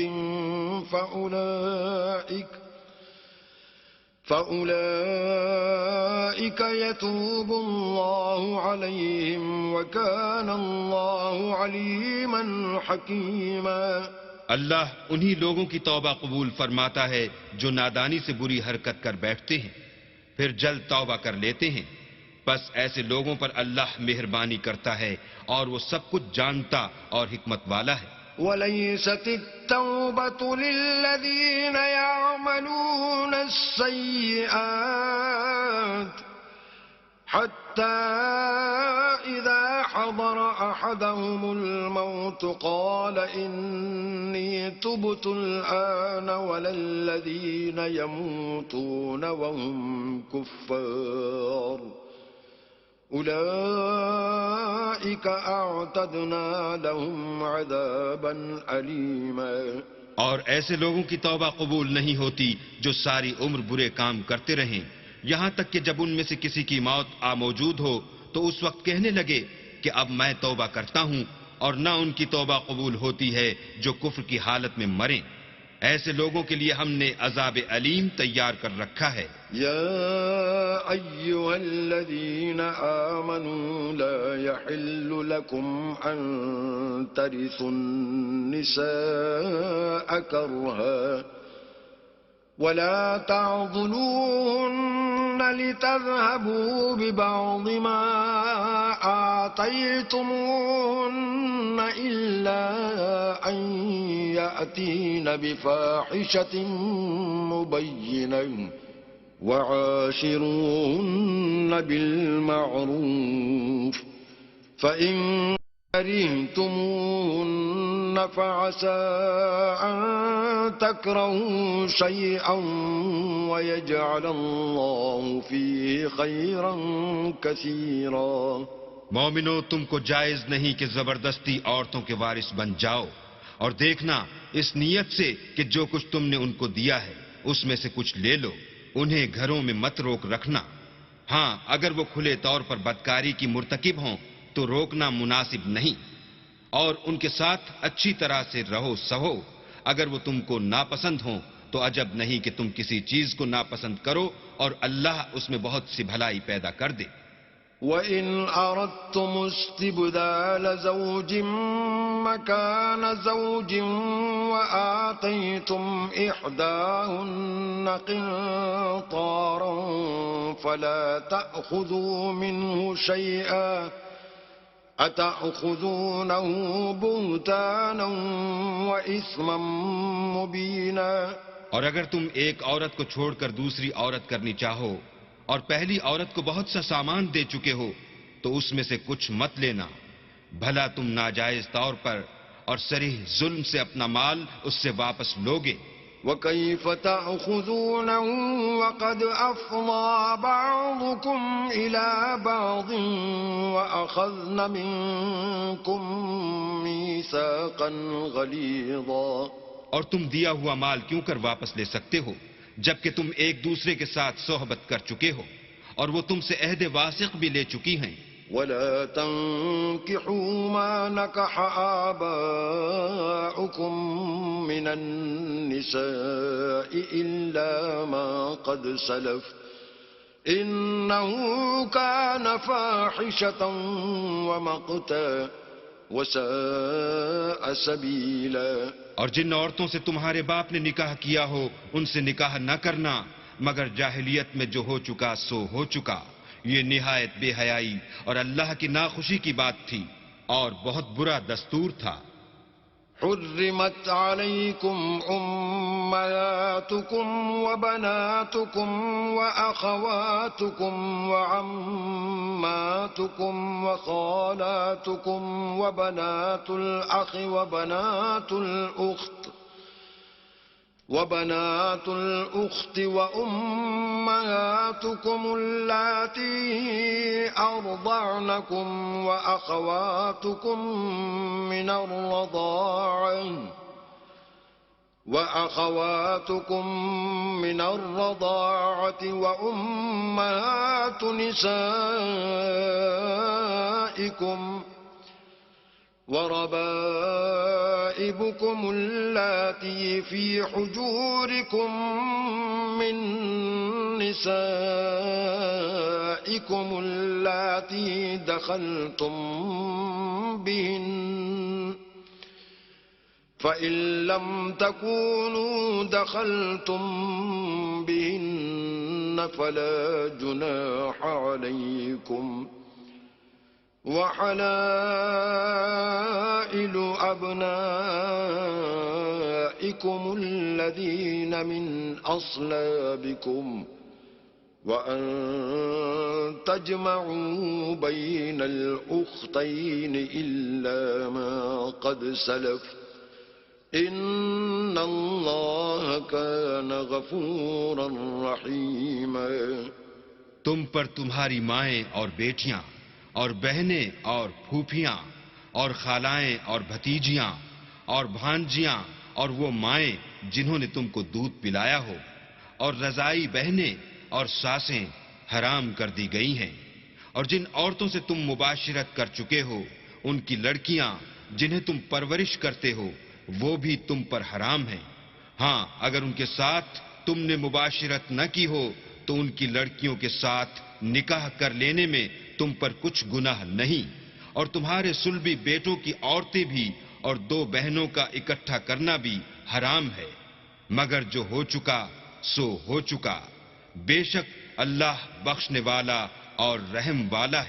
فأولئك يتوب الله عليهم وكان الله عليما حكيما۔ اللہ انہی لوگوں کی توبہ قبول فرماتا ہے جو نادانی سے بری حرکت کر بیٹھتے ہیں پھر جلد توبہ کر لیتے ہیں، بس ایسے لوگوں پر اللہ مہربانی کرتا ہے اور وہ سب کچھ جانتا اور حکمت والا ہے۔ وَلَيْسَتِ التَّوْبَةُ لِلَّذِينَ يَعْمَلُونَ السَّيِّئَاتِ حَتَّى إِذَا حَضَرَ أَحَدَهُمُ الْمَوْتُ قَالَ إِنِّي تُبْتُ الْآنَ وَلَا الَّذِينَ يَمُوتُونَ وَهُمْ كُفَّارٌ أُولَئِكَ أَعْتَدْنَا لَهُمْ عَذَابًا أَلِيمًا۔ اور ایسے لوگوں کی توبہ قبول نہیں ہوتی جو ساری عمر برے کام کرتے رہیں، یہاں تک کہ جب ان میں سے کسی کی موت موجود ہو تو اس وقت کہنے لگے کہ اب میں توبہ کرتا ہوں، اور نہ ان کی توبہ قبول ہوتی ہے جو کفر کی حالت میں مریں۔ ایسے لوگوں کے لیے ہم نے عذاب علیم تیار کر رکھا ہے۔ يا أيها الذين آمنوا لا يحل لكم أن ترثوا النساء كرها ولا تعضلوهن لتذهبوا ببعض ما آتيتموهن إلا أن يأتين بفاحشة مبينة وعاشروهن بالمعروف فإن كرهتموهن فعسى أن تكرهوا شيئا ويجعل الله فيه خيرا كثيرا۔ مومنو، تم کو جائز نہیں کہ زبردستی عورتوں کے وارث بن جاؤ، اور دیکھنا اس نیت سے کہ جو کچھ تم نے ان کو دیا ہے اس میں سے کچھ لے لو، انہیں گھروں میں مت روک رکھنا۔ ہاں، اگر وہ کھلے طور پر بدکاری کی مرتکب ہوں تو روکنا مناسب نہیں، اور ان کے ساتھ اچھی طرح سے رہو سہو۔ اگر وہ تم کو ناپسند ہوں تو عجب نہیں کہ تم کسی چیز کو ناپسند کرو اور اللہ اس میں بہت سی بھلائی پیدا کر دے۔ وَإِنْ أَرَدْتُمُ اسْتِبْدَالَ زَوْجٍ مَّكَانَ زَوْجٍ وَآتَيْتُمْ إِحْدَاهُنَّ قِنطَارًا فَلَا تَأْخُذُوا مِنْهُ شَيْئًا أَتَأْخُذُونَهُ بُهْتَانًا وَإِثْمًا مُّبِينًا۔ اور اگر تم ایک عورت کو چھوڑ کر دوسری عورت کرنی چاہو اور پہلی عورت کو بہت سا سامان دے چکے ہو تو اس میں سے کچھ مت لینا، بھلا تم ناجائز طور پر اور صریح ظلم سے اپنا مال اس سے واپس لوگے۔ وَكَيْفَ تَأْخُذُونَهُ وَقَدْ أَفْضَىٰ بَعْضُكُمْ إِلَىٰ بَعْضٍ وَأَخَذْنَ مِنكُم مِّيثَاقًا غَلِيظًا۔ اور تم دیا ہوا مال کیوں کر واپس لے سکتے ہو جبکہ تم ایک دوسرے کے ساتھ صحبت کر چکے ہو اور وہ تم سے عہد واثق بھی لے چکی ہیں۔ وَلَا تَنكِحُوا مَا نَكَحَ آبَاؤُكُم مِّنَ النِّسَاءِ إِلَّا مَا قَدْ سَلَفَ إِنَّهُ كَانَ فَاحِشَةً وَمَقْتًا وَسَاءَ سَبِيلًا۔ اور جن عورتوں سے تمہارے باپ نے نکاح کیا ہو ان سے نکاح نہ کرنا مگر جاہلیت میں جو ہو چکا سو ہو چکا، یہ نہایت بے حیائی اور اللہ کی ناخوشی کی بات تھی اور بہت برا دستور تھا۔ حرمت علیکم امہاتکم وبناتکم واخواتکم وعماتکم وخالاتکم وبنات الاخ وبنات الاخت وبنات الأخت وأمهاتكم اللاتي أرضعنكم وأخواتكم من الرضاعة وأمهات نسائكم وربائبكم اللاتي في حجوركم من نسائكم اللاتي دخلتم بهن فإن لم تكونوا دخلتم بهن فلا جناح عليكم وحلائل أبنائكم الذين من أصلابكم وأن تجمعوا بين الأختين إلا ما قد سلف إن الله كان غفورا رحيما. تم پر تمہاری مائیں اور بیٹیاں اور بہنیں اور پھوپھیاں اور خالائیں اور بھتیجیاں اور بھانجیاں اور وہ مائیں جنہوں نے تم کو دودھ پلایا ہو اور رضائی بہنیں اور ساسیں حرام کر دی گئی ہیں، اور جن عورتوں سے تم مباشرت کر چکے ہو ان کی لڑکیاں جنہیں تم پرورش کرتے ہو وہ بھی تم پر حرام ہیں. ہاں اگر ان کے ساتھ تم نے مباشرت نہ کی ہو تو ان کی لڑکیوں کے ساتھ نکاح کر لینے میں تم پر کچھ گناہ نہیں، اور تمہارے صلبی بیٹوں کی عورتیں بھی اور دو بہنوں کا اکٹھا کرنا بھی حرام ہے، مگر جو ہو چکا سو ہو چکا. بے شک اللہ بخشنے والا اور رحم والا ہے.